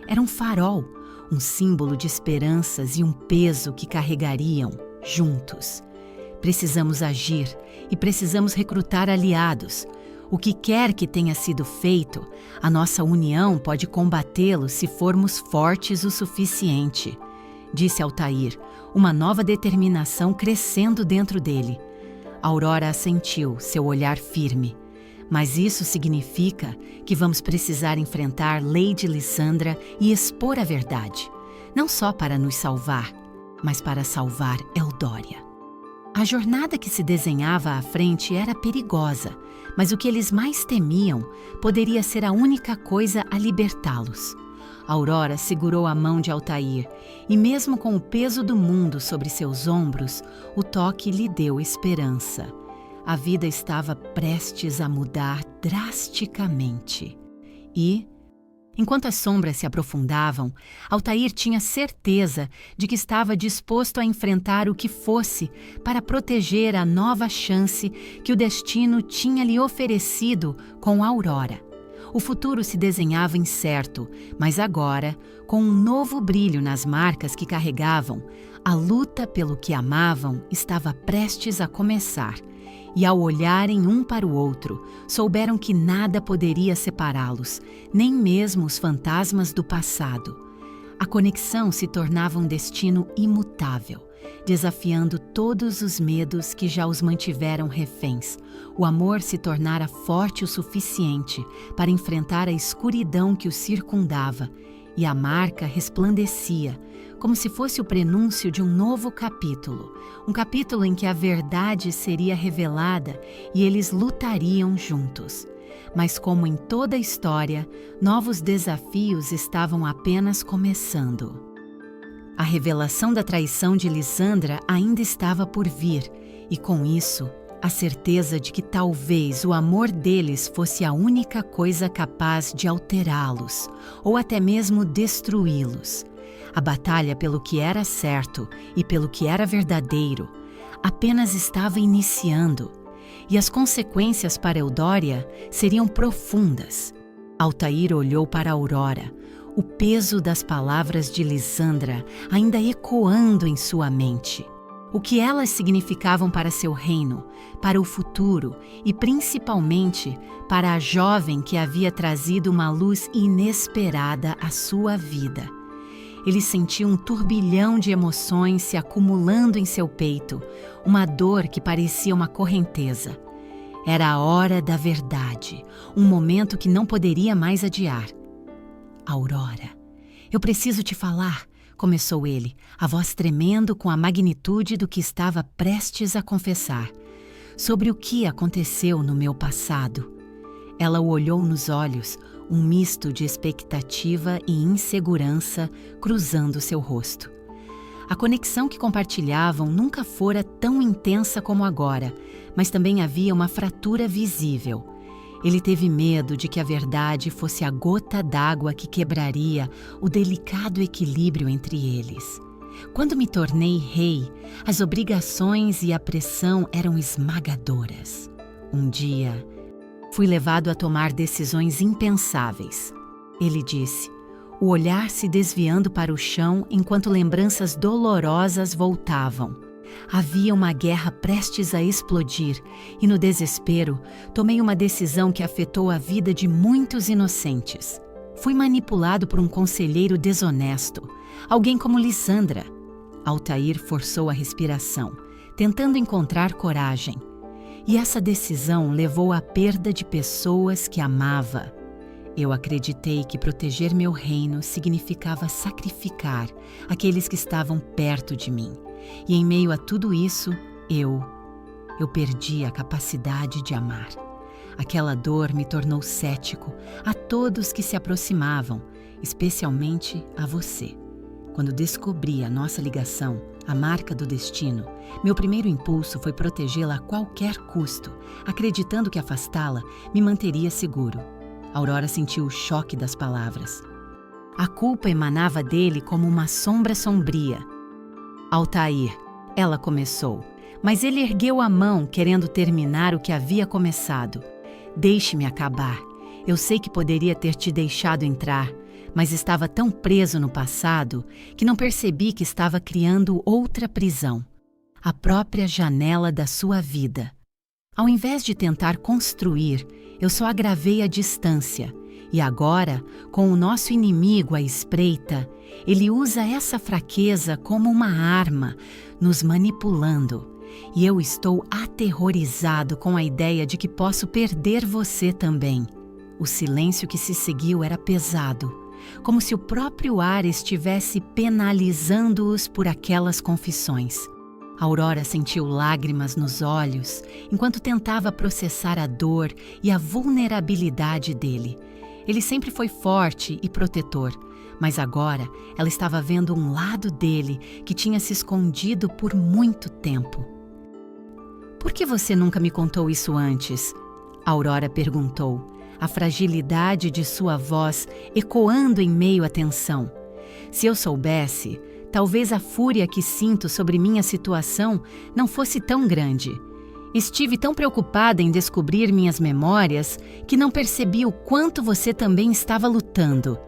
S1: Era um farol, um símbolo de esperanças e um peso que carregariam juntos. Precisamos agir e precisamos recrutar aliados. O que quer que tenha sido feito, a nossa união pode combatê-lo se formos fortes o suficiente, disse Altair, uma nova determinação crescendo dentro dele. Aurora assentiu, seu olhar firme. Mas isso significa que vamos precisar enfrentar Lady Lysandra e expor a verdade, não só para nos salvar, mas para salvar Eldória. A jornada que se desenhava à frente era perigosa, mas o que eles mais temiam poderia ser a única coisa a libertá-los. Aurora segurou a mão de Altair e, mesmo com o peso do mundo sobre seus ombros, o toque lhe deu esperança. A vida estava prestes a mudar drasticamente. E, enquanto as sombras se aprofundavam, Altair tinha certeza de que estava disposto a enfrentar o que fosse para proteger a nova chance que o destino tinha lhe oferecido com Aurora. O futuro se desenhava incerto, mas agora, com um novo brilho nas marcas que carregavam, a luta pelo que amavam estava prestes a começar. E ao olharem um para o outro, souberam que nada poderia separá-los, nem mesmo os fantasmas do passado. A conexão se tornava um destino imutável, desafiando todos os medos que já os mantiveram reféns. O amor se tornara forte o suficiente para enfrentar a escuridão que o circundava, e a marca resplandecia, como se fosse o prenúncio de um novo capítulo, um capítulo em que a verdade seria revelada e eles lutariam juntos. Mas como em toda a história, novos desafios estavam apenas começando. A revelação da traição de Lysandra ainda estava por vir, e com isso, a certeza de que talvez o amor deles fosse a única coisa capaz de alterá-los, ou até mesmo destruí-los. A batalha pelo que era certo e pelo que era verdadeiro apenas estava iniciando, e as consequências para Eldória seriam profundas. Altair olhou para Aurora, o peso das palavras de Lysandra ainda ecoando em sua mente. O que elas significavam para seu reino, para o futuro e principalmente para a jovem que havia trazido uma luz inesperada à sua vida. Ele sentiu um turbilhão de emoções se acumulando em seu peito, uma dor que parecia uma correnteza. Era a hora da verdade, um momento que não poderia mais adiar. Aurora, eu preciso te falar, começou ele, a voz tremendo com a magnitude do que estava prestes a confessar, sobre o que aconteceu no meu passado. Ela o olhou nos olhos, um misto de expectativa e insegurança cruzando seu rosto. A conexão que compartilhavam nunca fora tão intensa como agora, mas também havia uma fratura visível. Ele teve medo de que a verdade fosse a gota d'água que quebraria o delicado equilíbrio entre eles. Quando me tornei rei, as obrigações e a pressão eram esmagadoras. Um dia, fui levado a tomar decisões impensáveis. Ele disse, o olhar se desviando para o chão enquanto lembranças dolorosas voltavam. Havia uma guerra prestes a explodir e, no desespero, tomei uma decisão que afetou a vida de muitos inocentes. Fui manipulado por um conselheiro desonesto, alguém como Lysandra. Altair forçou a respiração, tentando encontrar coragem. E essa decisão levou à perda de pessoas que amava. Eu acreditei que proteger meu reino significava sacrificar aqueles que estavam perto de mim. E em meio a tudo isso, eu perdi a capacidade de amar. Aquela dor me tornou cético a todos que se aproximavam, especialmente a você. Quando descobri a nossa ligação, a marca do destino, meu primeiro impulso foi protegê-la a qualquer custo, acreditando que afastá-la me manteria seguro. Aurora sentiu o choque das palavras. A culpa emanava dele como uma sombra sombria. Altair, ela começou, mas ele ergueu a mão querendo terminar o que havia começado. Deixe-me acabar. Eu sei que poderia ter te deixado entrar, mas estava tão preso no passado que não percebi que estava criando outra prisão, a própria janela da sua vida. Ao invés de tentar construir, eu só agravei a distância, e agora, com o nosso inimigo à espreita, ele usa essa fraqueza como uma arma, nos manipulando. E eu estou aterrorizado com a ideia de que posso perder você também. O silêncio que se seguiu era pesado, como se o próprio ar estivesse penalizando-os por aquelas confissões. Aurora sentiu lágrimas nos olhos enquanto tentava processar a dor e a vulnerabilidade dele. Ele sempre foi forte e protetor, mas agora ela estava vendo um lado dele que tinha se escondido por muito tempo. "Por que você nunca me contou isso antes?" Aurora perguntou, a fragilidade de sua voz ecoando em meio à tensão. "Se eu soubesse, talvez a fúria que sinto sobre minha situação não fosse tão grande. Estive tão preocupada em descobrir minhas memórias que não percebi o quanto você também estava lutando.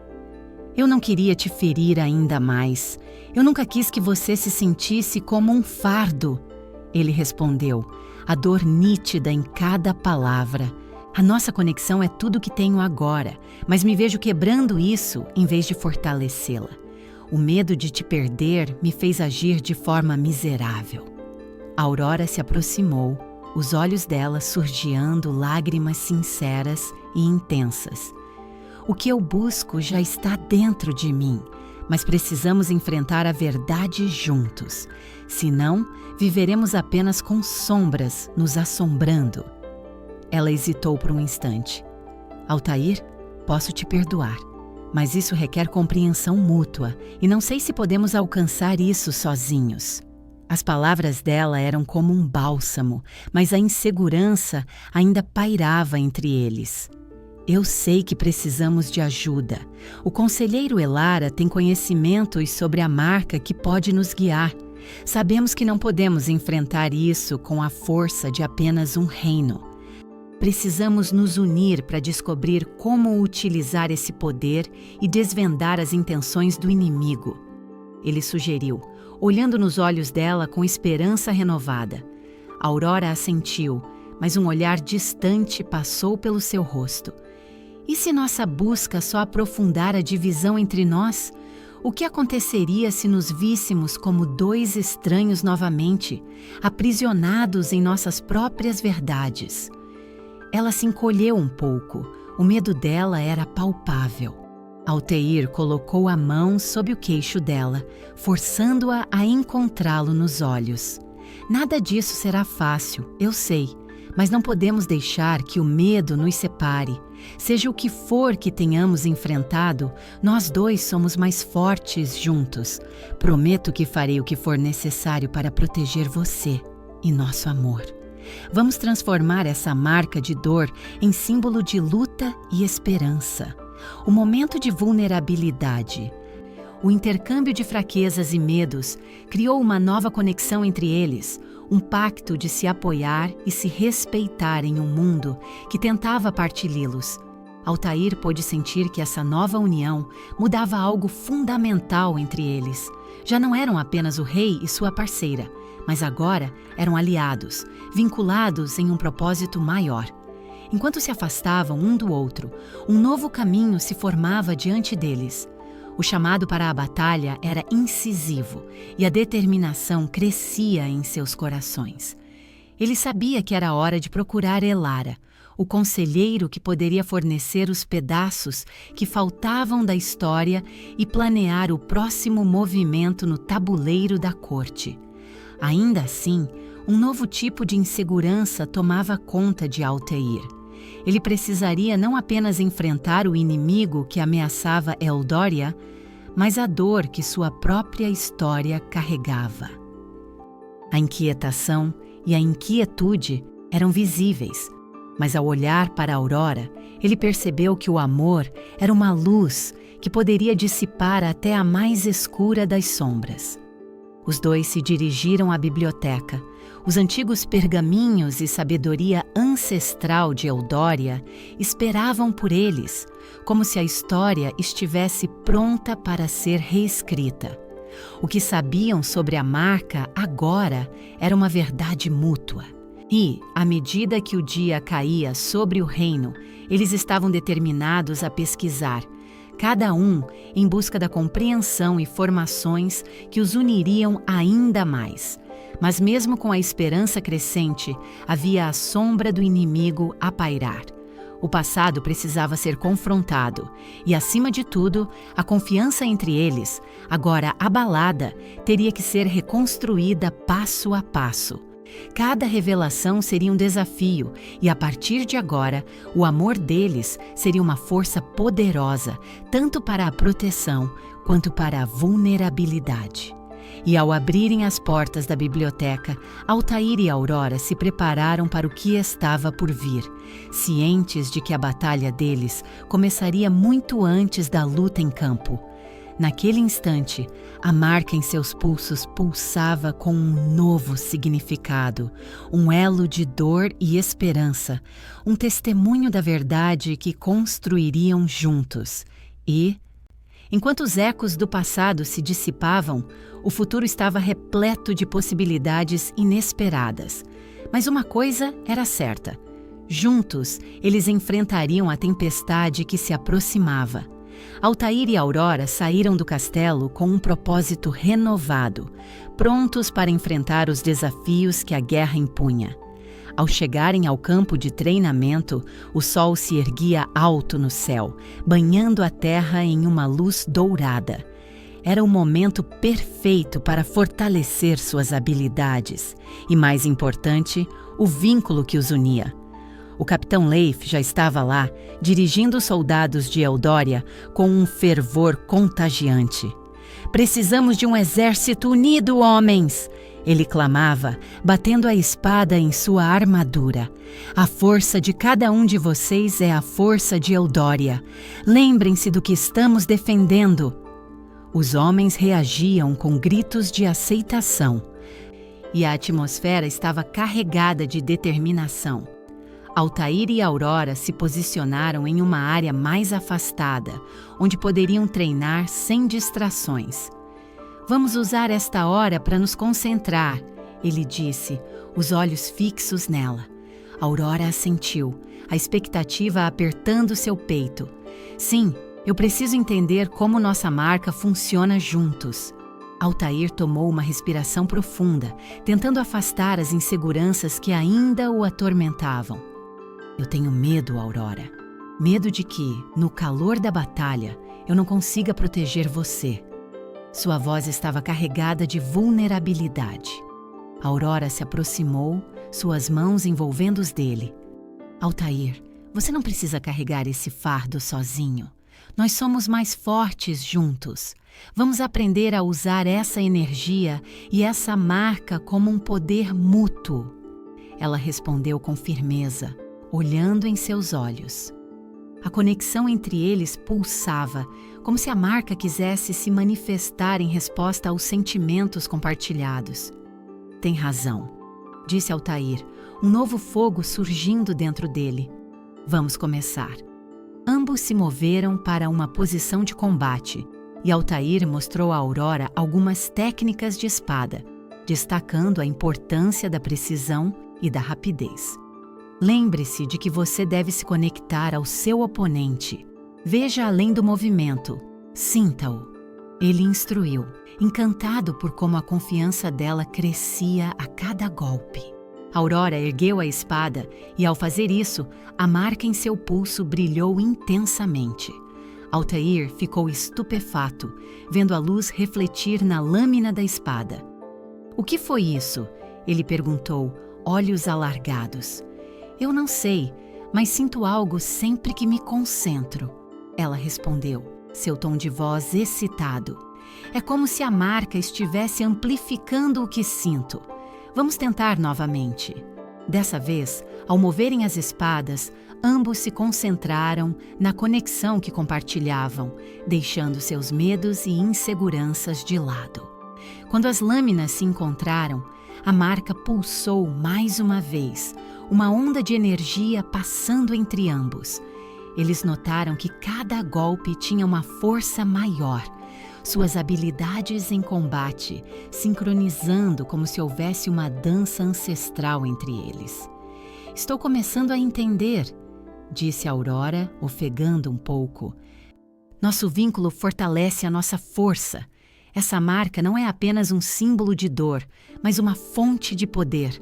S1: Eu não queria te ferir ainda mais. Eu nunca quis que você se sentisse como um fardo." Ele respondeu, a dor nítida em cada palavra. "A nossa conexão é tudo que tenho agora, mas me vejo quebrando isso em vez de fortalecê-la. O medo de te perder me fez agir de forma miserável." Aurora se aproximou, os olhos dela surgiando lágrimas sinceras e intensas. "O que eu busco já está dentro de mim, mas precisamos enfrentar a verdade juntos. Senão, viveremos apenas com sombras nos assombrando." Ela hesitou por um instante. "Altair, posso te perdoar, mas isso requer compreensão mútua e não sei se podemos alcançar isso sozinhos." As palavras dela eram como um bálsamo, mas a insegurança ainda pairava entre eles. "Eu sei que precisamos de ajuda. O conselheiro Elara tem conhecimentos sobre a marca que pode nos guiar. Sabemos que não podemos enfrentar isso com a força de apenas um reino. Precisamos nos unir para descobrir como utilizar esse poder e desvendar as intenções do inimigo." Ele sugeriu, olhando nos olhos dela com esperança renovada. Aurora assentiu, mas um olhar distante passou pelo seu rosto. "E se nossa busca só aprofundar a divisão entre nós? O que aconteceria se nos víssemos como dois estranhos novamente, aprisionados em nossas próprias verdades?" Ela se encolheu um pouco, o medo dela era palpável. Altair colocou a mão sob o queixo dela, forçando-a a encontrá-lo nos olhos. "Nada disso será fácil, eu sei, mas não podemos deixar que o medo nos separe. Seja o que for que tenhamos enfrentado, nós dois somos mais fortes juntos. Prometo que farei o que for necessário para proteger você e nosso amor. Vamos transformar essa marca de dor em símbolo de luta e esperança. O momento de vulnerabilidade, o intercâmbio de fraquezas e medos criou uma nova conexão entre eles, um pacto de se apoiar e se respeitar em um mundo que tentava partilhá-los. Altair pôde sentir que essa nova união mudava algo fundamental entre eles. Já não eram apenas o rei e sua parceira, mas agora eram aliados, vinculados em um propósito maior. Enquanto se afastavam um do outro, um novo caminho se formava diante deles. O chamado para a batalha era incisivo e a determinação crescia em seus corações. Ele sabia que era hora de procurar Elara, o conselheiro que poderia fornecer os pedaços que faltavam da história e planear o próximo movimento no tabuleiro da corte. Ainda assim, um novo tipo de insegurança tomava conta de Altair. Ele precisaria não apenas enfrentar o inimigo que ameaçava Eldória, mas a dor que sua própria história carregava. A inquietação e a inquietude eram visíveis, mas ao olhar para Aurora, ele percebeu que o amor era uma luz que poderia dissipar até a mais escura das sombras. Os dois se dirigiram à biblioteca. Os antigos pergaminhos e sabedoria ancestral de Eudória esperavam por eles, como se a história estivesse pronta para ser reescrita. O que sabiam sobre a marca agora era uma verdade mútua. E, à medida que o dia caía sobre o reino, eles estavam determinados a pesquisar, cada um em busca da compreensão e formações que os uniriam ainda mais. Mas mesmo com a esperança crescente, havia a sombra do inimigo a pairar. O passado precisava ser confrontado e, acima de tudo, a confiança entre eles, agora abalada, teria que ser reconstruída passo a passo. Cada revelação seria um desafio e, a partir de agora, o amor deles seria uma força poderosa, tanto para a proteção quanto para a vulnerabilidade. E ao abrirem as portas da biblioteca, Altair e Aurora se prepararam para o que estava por vir, cientes de que a batalha deles começaria muito antes da luta em campo. Naquele instante, a marca em seus pulsos pulsava com um novo significado, um elo de dor e esperança, um testemunho da verdade que construiriam juntos. E, enquanto os ecos do passado se dissipavam, o futuro estava repleto de possibilidades inesperadas. Mas uma coisa era certa: juntos, eles enfrentariam a tempestade que se aproximava. Altair e Aurora saíram do castelo com um propósito renovado, prontos para enfrentar os desafios que a guerra impunha. Ao chegarem ao campo de treinamento, o sol se erguia alto no céu, banhando a terra em uma luz dourada. Era o momento perfeito para fortalecer suas habilidades e, mais importante, o vínculo que os unia. O capitão Leif já estava lá, dirigindo os soldados de Eudória com um fervor contagiante. "Precisamos de um exército unido, homens!" Ele clamava, batendo a espada em sua armadura. "A força de cada um de vocês é a força de Eudória. Lembrem-se do que estamos defendendo." Os homens reagiam com gritos de aceitação, e a atmosfera estava carregada de determinação. Altair e Aurora se posicionaram em uma área mais afastada, onde poderiam treinar sem distrações. "Vamos usar esta hora para nos concentrar", ele disse, os olhos fixos nela. Aurora assentiu, a expectativa apertando seu peito. "Sim, eu preciso entender como nossa marca funciona juntos." Altair tomou uma respiração profunda, tentando afastar as inseguranças que ainda o atormentavam. "Eu tenho medo, Aurora. Medo de que, no calor da batalha, eu não consiga proteger você." Sua voz estava carregada de vulnerabilidade. Aurora se aproximou, suas mãos envolvendo os dele. "Altair, você não precisa carregar esse fardo sozinho. Nós somos mais fortes juntos. Vamos aprender a usar essa energia e essa marca como um poder mútuo." Ela respondeu com firmeza, olhando em seus olhos. A conexão entre eles pulsava, como se a marca quisesse se manifestar em resposta aos sentimentos compartilhados. "Tem razão", disse Altair, um novo fogo surgindo dentro dele. "Vamos começar." Ambos se moveram para uma posição de combate, e Altair mostrou a Aurora algumas técnicas de espada, destacando a importância da precisão e da rapidez. "Lembre-se de que você deve se conectar ao seu oponente. Veja além do movimento. Sinta-o." Ele instruiu, encantado por como a confiança dela crescia a cada golpe. Aurora ergueu a espada e, ao fazer isso, a marca em seu pulso brilhou intensamente. Altair ficou estupefato, vendo a luz refletir na lâmina da espada. "O que foi isso?" ele perguntou, olhos alargados. "Eu não sei, mas sinto algo sempre que me concentro." Ela respondeu, seu tom de voz excitado. "É como se a marca estivesse amplificando o que sinto. Vamos tentar novamente." Dessa vez, ao moverem as espadas, ambos se concentraram na conexão que compartilhavam, deixando seus medos e inseguranças de lado. Quando as lâminas se encontraram, A marca pulsou mais uma vez, uma onda de energia passando entre ambos. Eles notaram que cada golpe tinha uma força maior, suas habilidades em combate, sincronizando como se houvesse uma dança ancestral entre eles. Estou começando a entender, disse Aurora, ofegando um pouco. Nosso vínculo fortalece a nossa força. Essa marca não é apenas um símbolo de dor, mas uma fonte de poder.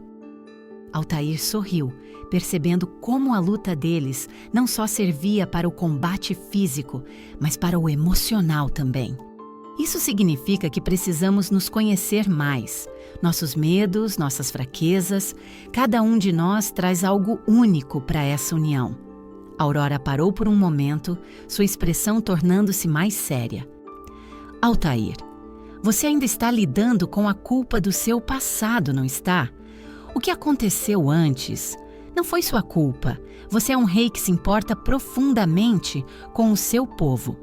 S1: Altair sorriu, percebendo como a luta deles não só servia para o combate físico, mas para o emocional também. Isso significa que precisamos nos conhecer mais. Nossos medos, nossas fraquezas, cada um de nós traz algo único para essa união. Aurora parou por um momento, sua expressão tornando-se mais séria. Altair, você ainda está lidando com a culpa do seu passado, não está? O que aconteceu antes não foi sua culpa. Você é um rei que se importa profundamente com o seu povo.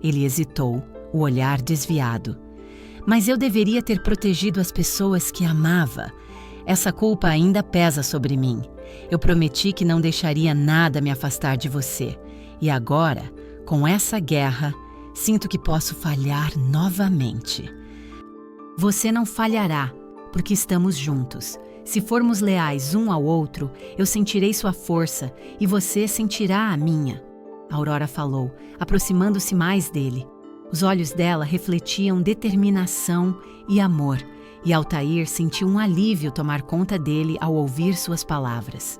S1: Ele hesitou, o olhar desviado. Mas eu deveria ter protegido as pessoas que amava. Essa culpa ainda pesa sobre mim. Eu prometi que não deixaria nada me afastar de você. E agora, com essa guerra, sinto que posso falhar novamente. Você não falhará, porque estamos juntos. Se formos leais um ao outro, eu sentirei sua força e você sentirá a minha. Aurora falou, aproximando-se mais dele. Os olhos dela refletiam determinação e amor, e Altair sentiu um alívio tomar conta dele ao ouvir suas palavras.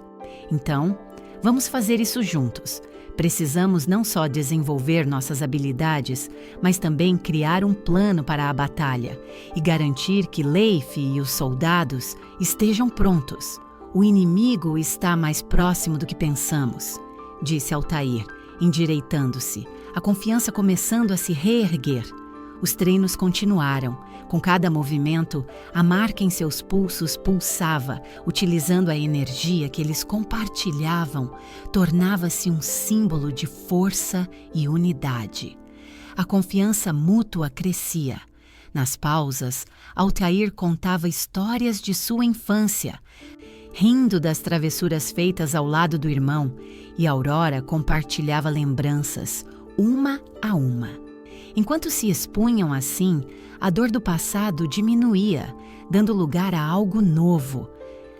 S1: Então, vamos fazer isso juntos. Precisamos não só desenvolver nossas habilidades, mas também criar um plano para a batalha e garantir que Leif e os soldados estejam prontos. O inimigo está mais próximo do que pensamos, disse Altair, endireitando-se, a confiança começando a se reerguer. Os treinos continuaram. Com cada movimento, a marca em seus pulsos pulsava, utilizando a energia que eles compartilhavam, tornava-se um símbolo de força e unidade. A confiança mútua crescia. Nas pausas, Altair contava histórias de sua infância, rindo das travessuras feitas ao lado do irmão, e Aurora compartilhava lembranças, uma a uma. Enquanto se expunham assim, a dor do passado diminuía, dando lugar a algo novo,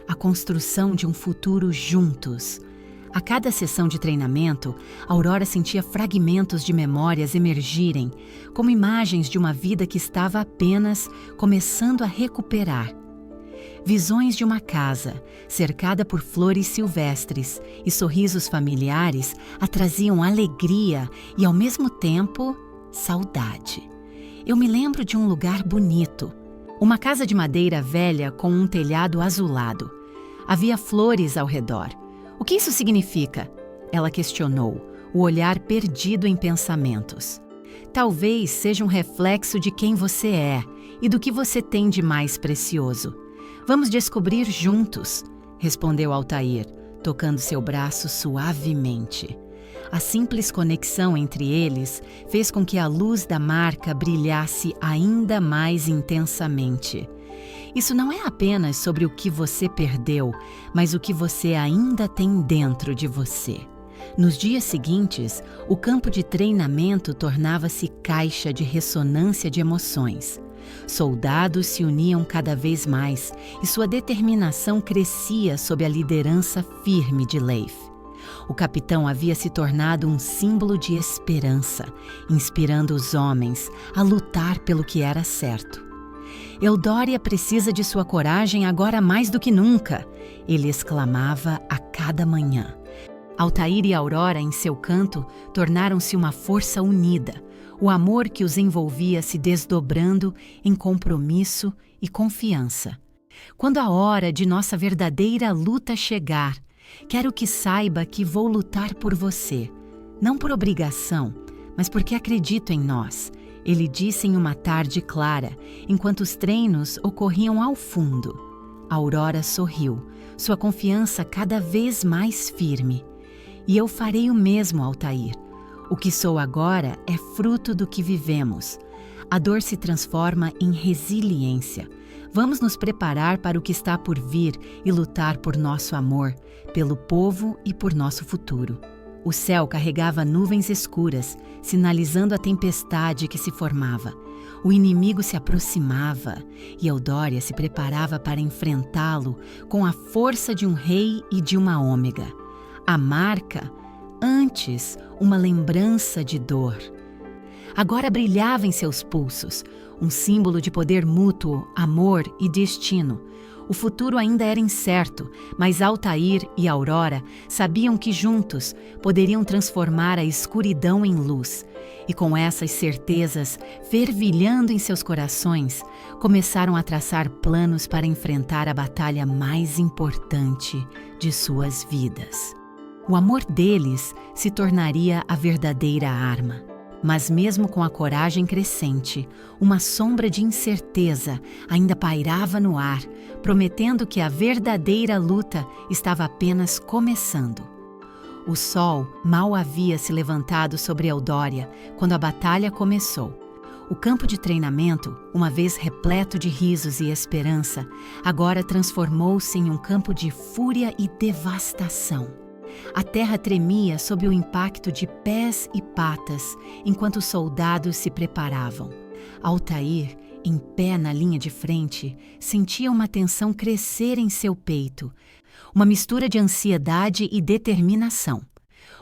S1: a construção de um futuro juntos. A cada sessão de treinamento, Aurora sentia fragmentos de memórias emergirem, como imagens de uma vida que estava apenas começando a recuperar. Visões de uma casa, cercada por flores silvestres e sorrisos familiares, a traziam alegria e, ao mesmo tempo, saudade. Eu me lembro de um lugar bonito. Uma casa de madeira velha com um telhado azulado. Havia flores ao redor. O que isso significa? Ela questionou, o olhar perdido em pensamentos. Talvez seja um reflexo de quem você é e do que você tem de mais precioso. Vamos descobrir juntos, respondeu Altair, tocando seu braço suavemente. A simples conexão entre eles fez com que a luz da marca brilhasse ainda mais intensamente. Isso não é apenas sobre o que você perdeu, mas o que você ainda tem dentro de você. Nos dias seguintes, o campo de treinamento tornava-se caixa de ressonância de emoções. Soldados se uniam cada vez mais e sua determinação crescia sob a liderança firme de Leif. O capitão havia se tornado um símbolo de esperança, inspirando os homens a lutar pelo que era certo. Eudória precisa de sua coragem agora mais do que nunca, ele exclamava a cada manhã. Altair e Aurora, em seu canto, tornaram-se uma força unida, o amor que os envolvia se desdobrando em compromisso e confiança. Quando a hora de nossa verdadeira luta chegar, quero que saiba que vou lutar por você, não por obrigação, mas porque acredito em nós, ele disse em uma tarde clara, enquanto os treinos ocorriam ao fundo. Aurora sorriu, sua confiança cada vez mais firme. E eu farei o mesmo, Altair. O que sou agora é fruto do que vivemos. A dor se transforma em resiliência, Vamos nos preparar para o que está por vir e lutar por nosso amor, pelo povo e por nosso futuro. O céu carregava nuvens escuras, sinalizando a tempestade que se formava. O inimigo se aproximava e Eudória se preparava para enfrentá-lo com a força de um rei e de uma ômega. A marca, antes uma lembrança de dor, agora brilhava em seus pulsos, um símbolo de poder mútuo, amor e destino. O futuro ainda era incerto, mas Altair e Aurora sabiam que juntos poderiam transformar a escuridão em luz. E com essas certezas fervilhando em seus corações, começaram a traçar planos para enfrentar a batalha mais importante de suas vidas. O amor deles se tornaria a verdadeira arma. Mas mesmo com a coragem crescente, uma sombra de incerteza ainda pairava no ar, prometendo que a verdadeira luta estava apenas começando. O sol mal havia se levantado sobre Eudória quando a batalha começou. O campo de treinamento, uma vez repleto de risos e esperança, agora transformou-se em um campo de fúria e devastação. A terra tremia sob o impacto de pés e patas, enquanto os soldados se preparavam. Altair, em pé na linha de frente, sentia uma tensão crescer em seu peito, uma mistura de ansiedade e determinação.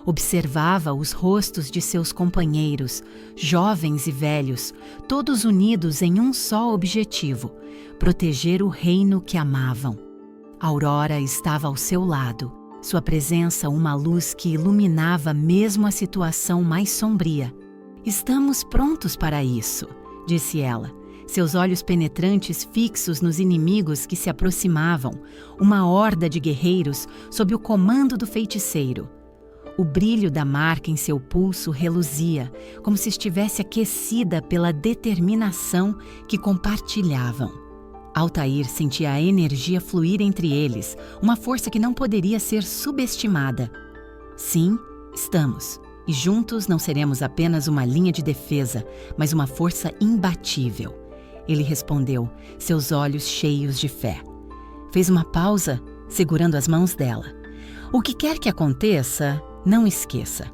S1: Observava os rostos de seus companheiros, jovens e velhos, todos unidos em um só objetivo: proteger o reino que amavam. Aurora estava ao seu lado. Sua presença uma luz que iluminava mesmo a situação mais sombria. "Estamos prontos para isso", disse ela, seus olhos penetrantes fixos nos inimigos que se aproximavam, uma horda de guerreiros sob o comando do feiticeiro. O brilho da marca em seu pulso reluzia, como se estivesse aquecida pela determinação que compartilhavam. Altair sentia a energia fluir entre eles, uma força que não poderia ser subestimada. "Sim, estamos. E juntos não seremos apenas uma linha de defesa, mas uma força imbatível", ele respondeu, seus olhos cheios de fé. Fez uma pausa, segurando as mãos dela. "O que quer que aconteça, não esqueça.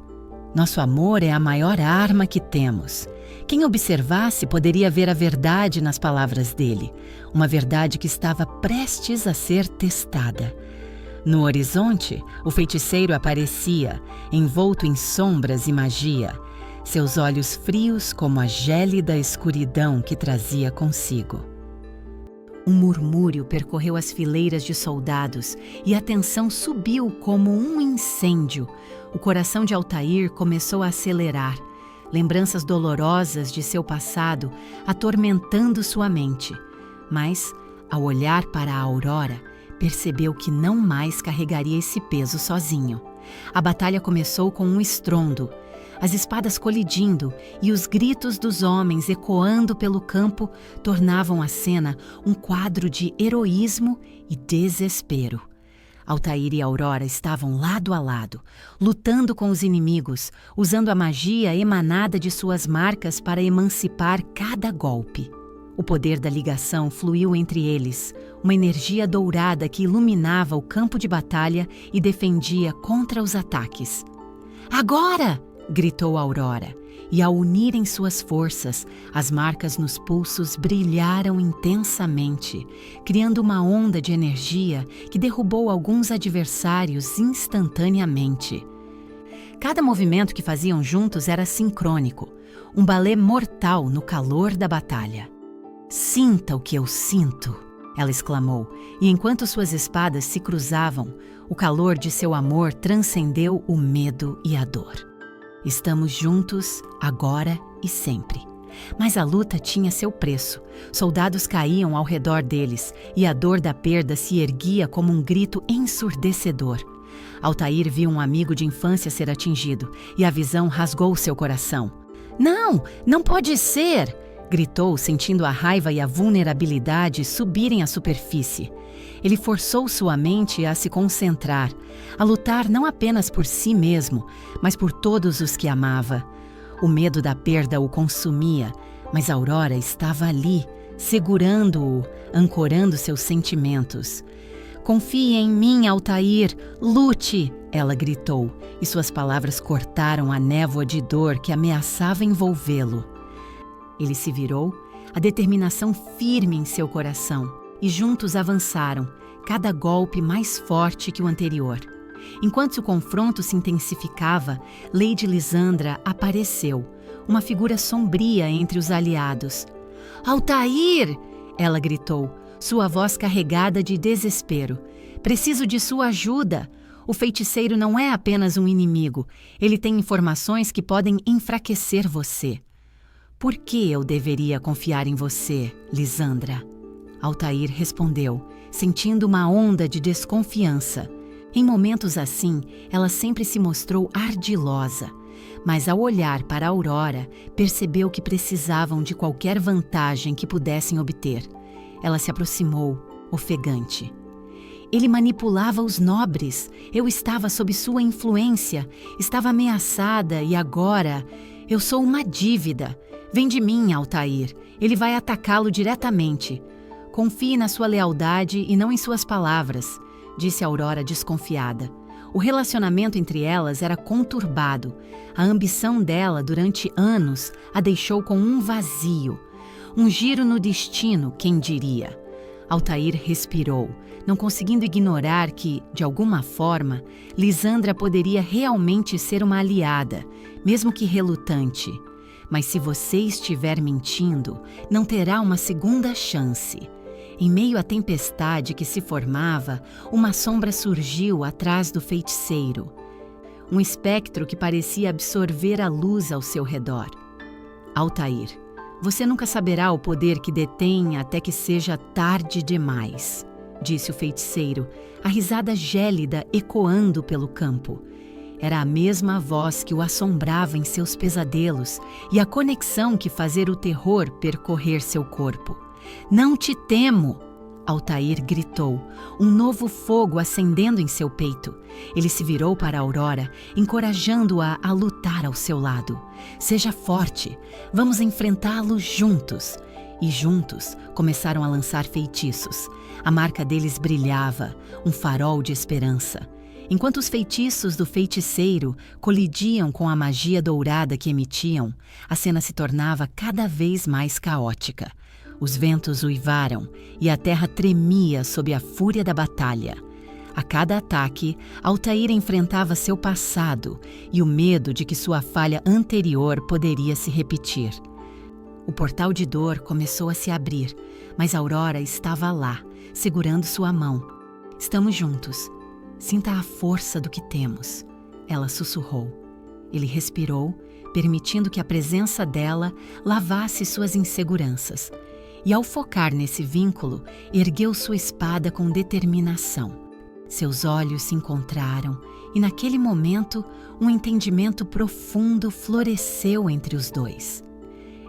S1: Nosso amor é a maior arma que temos." Quem observasse poderia ver a verdade nas palavras dele, uma verdade que estava prestes a ser testada. No horizonte, o feiticeiro aparecia, envolto em sombras e magia, seus olhos frios como a gélida escuridão que trazia consigo. Um murmúrio percorreu as fileiras de soldados e a tensão subiu como um incêndio. O coração de Altair começou a acelerar, lembranças dolorosas de seu passado atormentando sua mente. Mas, ao olhar para a Aurora, percebeu que não mais carregaria esse peso sozinho. A batalha começou com um estrondo, as espadas colidindo e os gritos dos homens ecoando pelo campo tornavam a cena um quadro de heroísmo e desespero. Altair e Aurora estavam lado a lado, lutando com os inimigos, usando a magia emanada de suas marcas para emancipar cada golpe. O poder da ligação fluiu entre eles, uma energia dourada que iluminava o campo de batalha e defendia contra os ataques. "Agora!" gritou Aurora, e ao unirem suas forças, as marcas nos pulsos brilharam intensamente, criando uma onda de energia que derrubou alguns adversários instantaneamente. Cada movimento que faziam juntos era sincrônico, um balé mortal no calor da batalha. "Sinta o que eu sinto!" ela exclamou, e enquanto suas espadas se cruzavam, o calor de seu amor transcendeu o medo e a dor. "Estamos juntos, agora e sempre." Mas a luta tinha seu preço. Soldados caíam ao redor deles, e a dor da perda se erguia como um grito ensurdecedor. Altair viu um amigo de infância ser atingido, e a visão rasgou seu coração. "Não, não pode ser!" gritou, sentindo a raiva e a vulnerabilidade subirem à superfície. Ele forçou sua mente a se concentrar, a lutar não apenas por si mesmo, mas por todos os que amava. O medo da perda o consumia, mas Aurora estava ali, segurando-o, ancorando seus sentimentos. Confie em mim, Altair, lute! Ela gritou, e suas palavras cortaram a névoa de dor que ameaçava envolvê-lo. Ele se virou, a determinação firme em seu coração, e juntos avançaram, cada golpe mais forte que o anterior. Enquanto o confronto se intensificava, Lady Lisandra apareceu, uma figura sombria entre os aliados. Altair! Ela gritou, sua voz carregada de desespero. Preciso de sua ajuda! O feiticeiro não é apenas um inimigo. Ele tem informações que podem enfraquecer você. Por que eu deveria confiar em você, Lisandra? Altair respondeu, sentindo uma onda de desconfiança. Em momentos assim, ela sempre se mostrou ardilosa. Mas ao olhar para Aurora, percebeu que precisavam de qualquer vantagem que pudessem obter. Ela se aproximou, ofegante. Ele manipulava os nobres. Eu estava sob sua influência. Estava ameaçada e agora... Eu sou uma dívida. Vem de mim, Altair. Ele vai atacá-lo diretamente. Confie na sua lealdade e não em suas palavras, disse Aurora desconfiada. O relacionamento entre elas era conturbado. A ambição dela, durante anos, a deixou com um vazio. Um giro no destino, quem diria? Altair respirou, não conseguindo ignorar que, de alguma forma, Lisandra poderia realmente ser uma aliada, mesmo que relutante. Mas se você estiver mentindo, não terá uma segunda chance. Em meio à tempestade que se formava, uma sombra surgiu atrás do feiticeiro. Um espectro que parecia absorver a luz ao seu redor. Altair, você nunca saberá o poder que detém até que seja tarde demais, disse o feiticeiro, a risada gélida ecoando pelo campo. Era a mesma voz que o assombrava em seus pesadelos e a conexão que fazia o terror percorrer seu corpo. Não te temo! Altair gritou, um novo fogo acendendo em seu peito. Ele se virou para Aurora, encorajando-a a lutar ao seu lado. Seja forte, vamos enfrentá-lo juntos. E juntos começaram a lançar feitiços. A marca deles brilhava, um farol de esperança. Enquanto os feitiços do feiticeiro colidiam com a magia dourada que emitiam, a cena se tornava cada vez mais caótica. Os ventos uivaram e a terra tremia sob a fúria da batalha. A cada ataque, Altair enfrentava seu passado e o medo de que sua falha anterior poderia se repetir. O portal de dor começou a se abrir, mas Aurora estava lá, segurando sua mão. Estamos juntos. Sinta a força do que temos, ela sussurrou. Ele respirou, permitindo que a presença dela lavasse suas inseguranças. E ao focar nesse vínculo, ergueu sua espada com determinação. Seus olhos se encontraram e naquele momento um entendimento profundo floresceu entre os dois.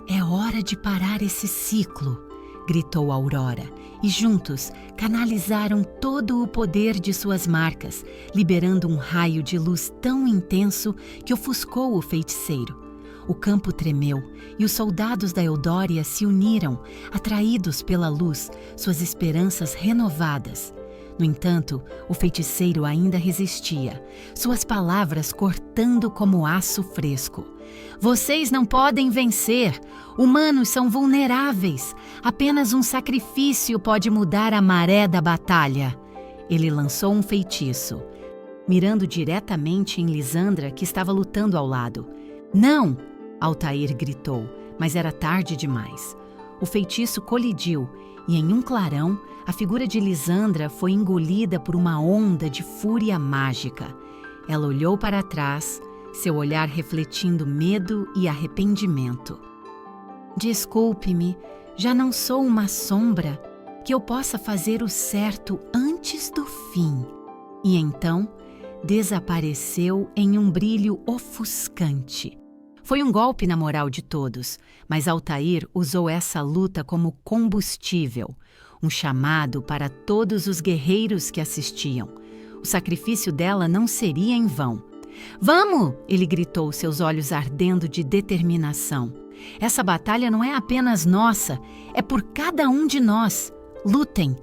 S1: É hora de parar esse ciclo, gritou Aurora, e juntos canalizaram todo o poder de suas marcas, liberando um raio de luz tão intenso que ofuscou o feiticeiro. O campo tremeu e os soldados da Eudória se uniram, atraídos pela luz, suas esperanças renovadas. No entanto, o feiticeiro ainda resistia, suas palavras cortando como aço fresco. Vocês não podem vencer. Humanos são vulneráveis. Apenas um sacrifício pode mudar a maré da batalha. Ele lançou um feitiço, mirando diretamente em Lisandra, que estava lutando ao lado. Não! Altair gritou, mas era tarde demais. O feitiço colidiu e, em um clarão, a figura de Lisandra foi engolida por uma onda de fúria mágica. Ela olhou para trás, seu olhar refletindo medo e arrependimento. Desculpe-me, já não sou uma sombra, que eu possa fazer o certo antes do fim. E então, desapareceu em um brilho ofuscante. Foi um golpe na moral de todos, mas Altair usou essa luta como combustível, um chamado para todos os guerreiros que assistiam. O sacrifício dela não seria em vão. Vamos! Ele gritou, seus olhos ardendo de determinação. Essa batalha não é apenas nossa, é por cada um de nós. Lutem!"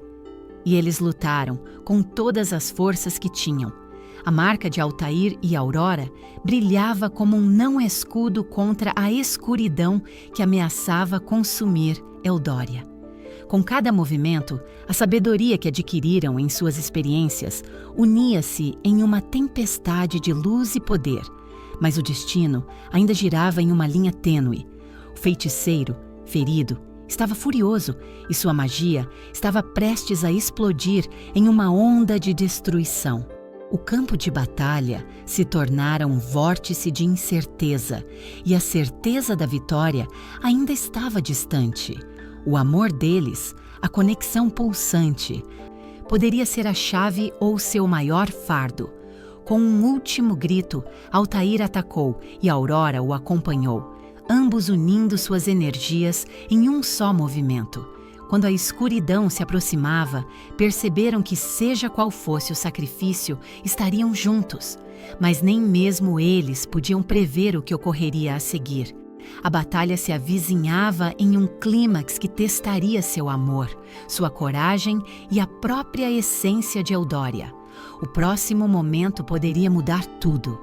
S1: E eles lutaram, com todas as forças que tinham. A marca de Altair e Aurora brilhava como um não-escudo contra a escuridão que ameaçava consumir Eldória. Com cada movimento, a sabedoria que adquiriram em suas experiências unia-se em uma tempestade de luz e poder, mas o destino ainda girava em uma linha tênue. O feiticeiro, ferido, estava furioso e sua magia estava prestes a explodir em uma onda de destruição. O campo de batalha se tornara um vórtice de incerteza e a certeza da vitória ainda estava distante. O amor deles, a conexão pulsante, poderia ser a chave ou seu maior fardo. Com um último grito, Altair atacou e Aurora o acompanhou, ambos unindo suas energias em um só movimento. Quando a escuridão se aproximava, perceberam que, seja qual fosse o sacrifício, estariam juntos. Mas nem mesmo eles podiam prever o que ocorreria a seguir. A batalha se avizinhava em um clímax que testaria seu amor, sua coragem e a própria essência de Eldória. O próximo momento poderia mudar tudo.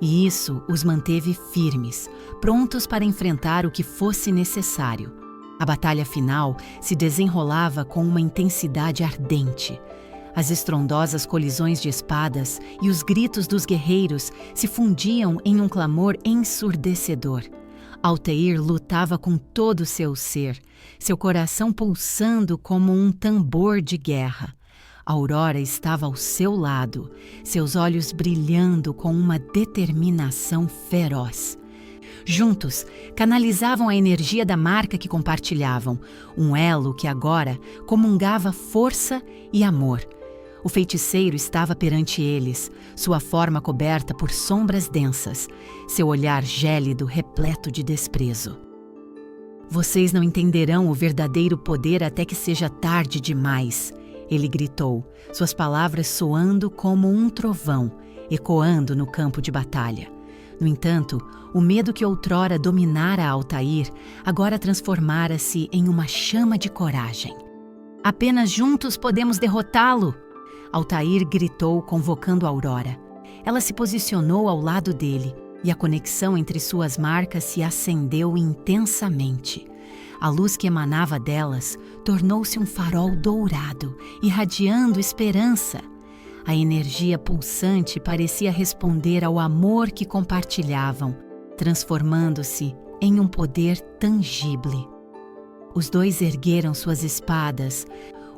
S1: E isso os manteve firmes, prontos para enfrentar o que fosse necessário. A batalha final se desenrolava com uma intensidade ardente. As estrondosas colisões de espadas e os gritos dos guerreiros se fundiam em um clamor ensurdecedor. Altair lutava com todo o seu ser, seu coração pulsando como um tambor de guerra. Aurora estava ao seu lado, seus olhos brilhando com uma determinação feroz. Juntos, canalizavam a energia da marca que compartilhavam, um elo que agora comungava força e amor. O feiticeiro estava perante eles, sua forma coberta por sombras densas, seu olhar gélido repleto de desprezo. "Vocês não entenderão o verdadeiro poder até que seja tarde demais", ele gritou, suas palavras soando como um trovão, ecoando no campo de batalha. No entanto, o medo que outrora dominara Altair agora transformara-se em uma chama de coragem. "Apenas juntos podemos derrotá-lo!" Altair gritou, convocando Aurora. Ela se posicionou ao lado dele e a conexão entre suas marcas se acendeu intensamente. A luz que emanava delas tornou-se um farol dourado, irradiando esperança. A energia pulsante parecia responder ao amor que compartilhavam, transformando-se em um poder tangível. Os dois ergueram suas espadas,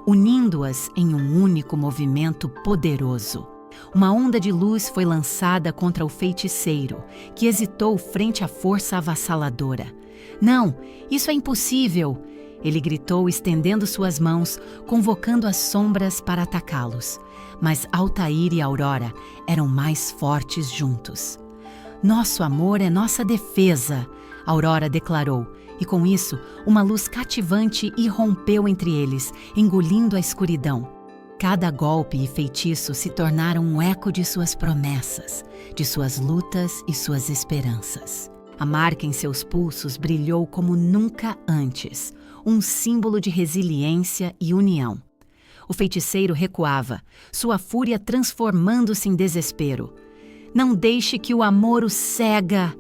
S1: unindo-as em um único movimento poderoso. Uma onda de luz foi lançada contra o feiticeiro, que hesitou frente à força avassaladora. "Não, isso é impossível!" ele gritou, estendendo suas mãos, convocando as sombras para atacá-los. Mas Altair e Aurora eram mais fortes juntos. "Nosso amor é nossa defesa", Aurora declarou, e com isso, uma luz cativante irrompeu entre eles, engolindo a escuridão. Cada golpe e feitiço se tornaram um eco de suas promessas, de suas lutas e suas esperanças. A marca em seus pulsos brilhou como nunca antes, um símbolo de resiliência e união. O feiticeiro recuava, sua fúria transformando-se em desespero. "Não deixe que o amor o cega!"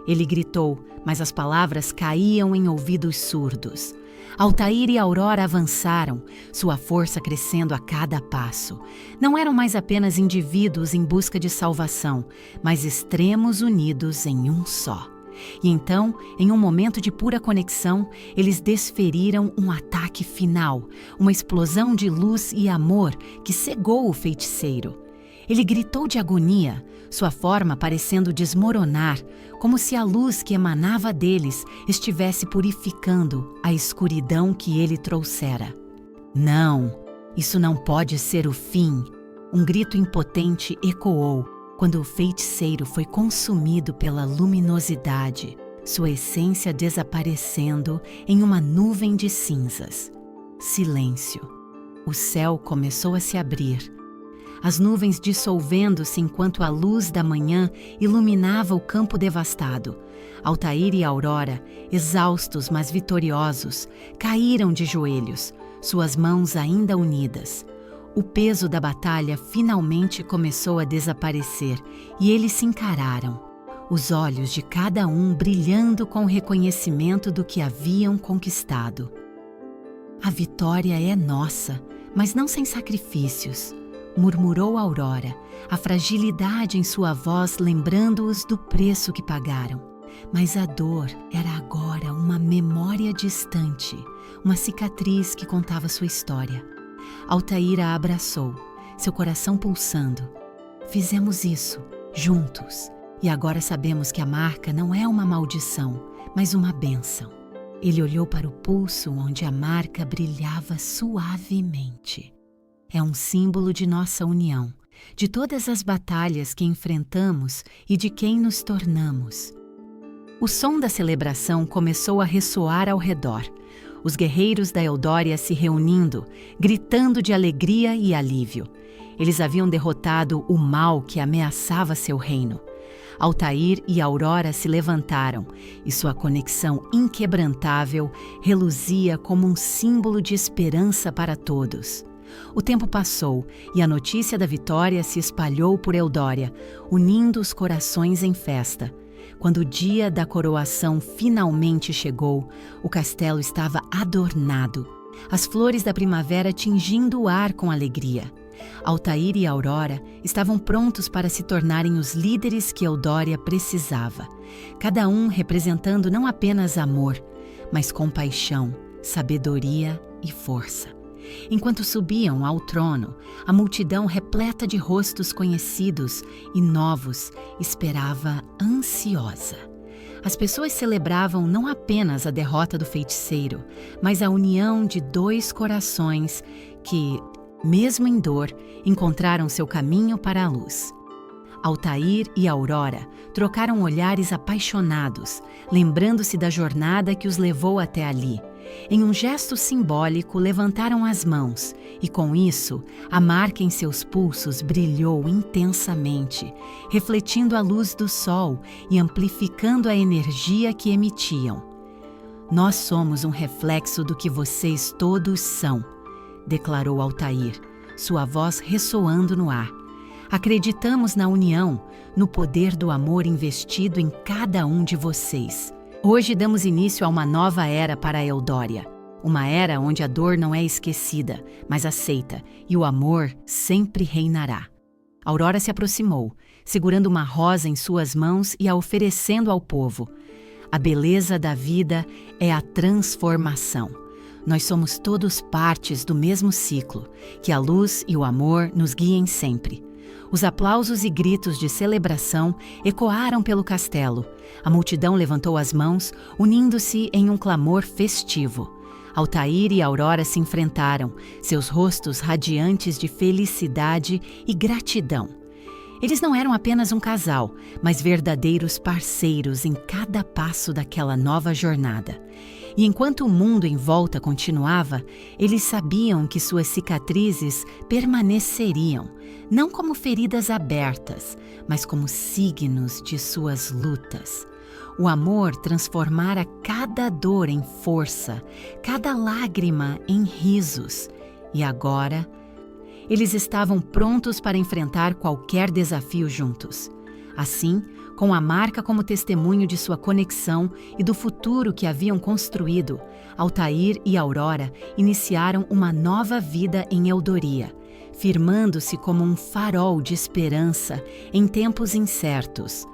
S1: ele gritou, mas as palavras caíam em ouvidos surdos. Altair e Aurora avançaram, sua força crescendo a cada passo. Não eram mais apenas indivíduos em busca de salvação, mas extremos unidos em um só. E então, em um momento de pura conexão, eles desferiram um ataque final, uma explosão de luz e amor que cegou o feiticeiro. Ele gritou de agonia, sua forma parecendo desmoronar, como se a luz que emanava deles estivesse purificando a escuridão que ele trouxera. "Não, isso não pode ser o fim!" Um grito impotente ecoou quando o feiticeiro foi consumido pela luminosidade, sua essência desaparecendo em uma nuvem de cinzas. Silêncio. O céu começou a se abrir. as nuvens dissolvendo-se enquanto a luz da manhã iluminava o campo devastado. Altair e Aurora, exaustos mas vitoriosos, caíram de joelhos, suas mãos ainda unidas. O peso da batalha finalmente começou a desaparecer e eles se encararam, os olhos de cada um brilhando com o reconhecimento do que haviam conquistado. A vitória é nossa, mas não sem sacrifícios, murmurou Aurora, a fragilidade em sua voz lembrando-os do preço que pagaram. Mas a dor era agora uma memória distante, uma cicatriz que contava sua história. Altair a abraçou, seu coração pulsando. Fizemos isso, juntos, e agora sabemos que a marca não é uma maldição, mas uma bênção. Ele olhou para o pulso onde a marca brilhava suavemente. É um símbolo de nossa união, de todas as batalhas que enfrentamos e de quem nos tornamos. O som da celebração começou a ressoar ao redor, os guerreiros da Eldória se reunindo, gritando de alegria e alívio. Eles haviam derrotado o mal que ameaçava seu reino. Altair e Aurora se levantaram, e sua conexão inquebrantável reluzia como um símbolo de esperança para todos. O tempo passou e a notícia da vitória se espalhou por Eldória, unindo os corações em festa. Quando o dia da coroação finalmente chegou, o castelo estava adornado, as flores da primavera tingindo o ar com alegria. Altair e Aurora estavam prontos para se tornarem os líderes que Eldória precisava, cada um representando não apenas amor, mas compaixão, sabedoria e força. Enquanto subiam ao trono, a multidão repleta de rostos conhecidos e novos esperava ansiosa. As pessoas celebravam não apenas a derrota do feiticeiro, mas a união de dois corações que, mesmo em dor, encontraram seu caminho para a luz. Altair e Aurora trocaram olhares apaixonados, lembrando-se da jornada que os levou até ali. Em um gesto simbólico, levantaram as mãos e, com isso, a marca em seus pulsos brilhou intensamente, refletindo a luz do sol e amplificando a energia que emitiam. Nós somos um reflexo do que vocês todos são, declarou Altair, sua voz ressoando no ar. Acreditamos na união, no poder do amor investido em cada um de vocês. Hoje damos início a uma nova era para a Eldória. Uma era onde a dor não é esquecida, mas aceita, e o amor sempre reinará. Aurora se aproximou, segurando uma rosa em suas mãos e a oferecendo ao povo. A beleza da vida é a transformação. Nós somos todos partes do mesmo ciclo, que a luz e o amor nos guiem sempre. Os aplausos e gritos de celebração ecoaram pelo castelo. A multidão levantou as mãos, unindo-se em um clamor festivo. Altair e Aurora se enfrentaram, seus rostos radiantes de felicidade e gratidão. Eles não eram apenas um casal, mas verdadeiros parceiros em cada passo daquela nova jornada. E enquanto o mundo em volta continuava, eles sabiam que suas cicatrizes permaneceriam, não como feridas abertas, mas como signos de suas lutas. O amor transformara cada dor em força, cada lágrima em risos. E agora, eles estavam prontos para enfrentar qualquer desafio juntos. Assim, com a marca como testemunho de sua conexão e do futuro que haviam construído, Altair e Aurora iniciaram uma nova vida em Eldoria, firmando-se como um farol de esperança em tempos incertos.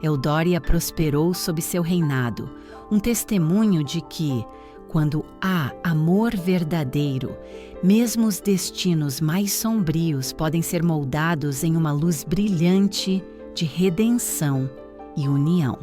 S1: Eldória prosperou sob seu reinado, um testemunho de que, quando há amor verdadeiro, mesmo os destinos mais sombrios podem ser moldados em uma luz brilhante de redenção e união.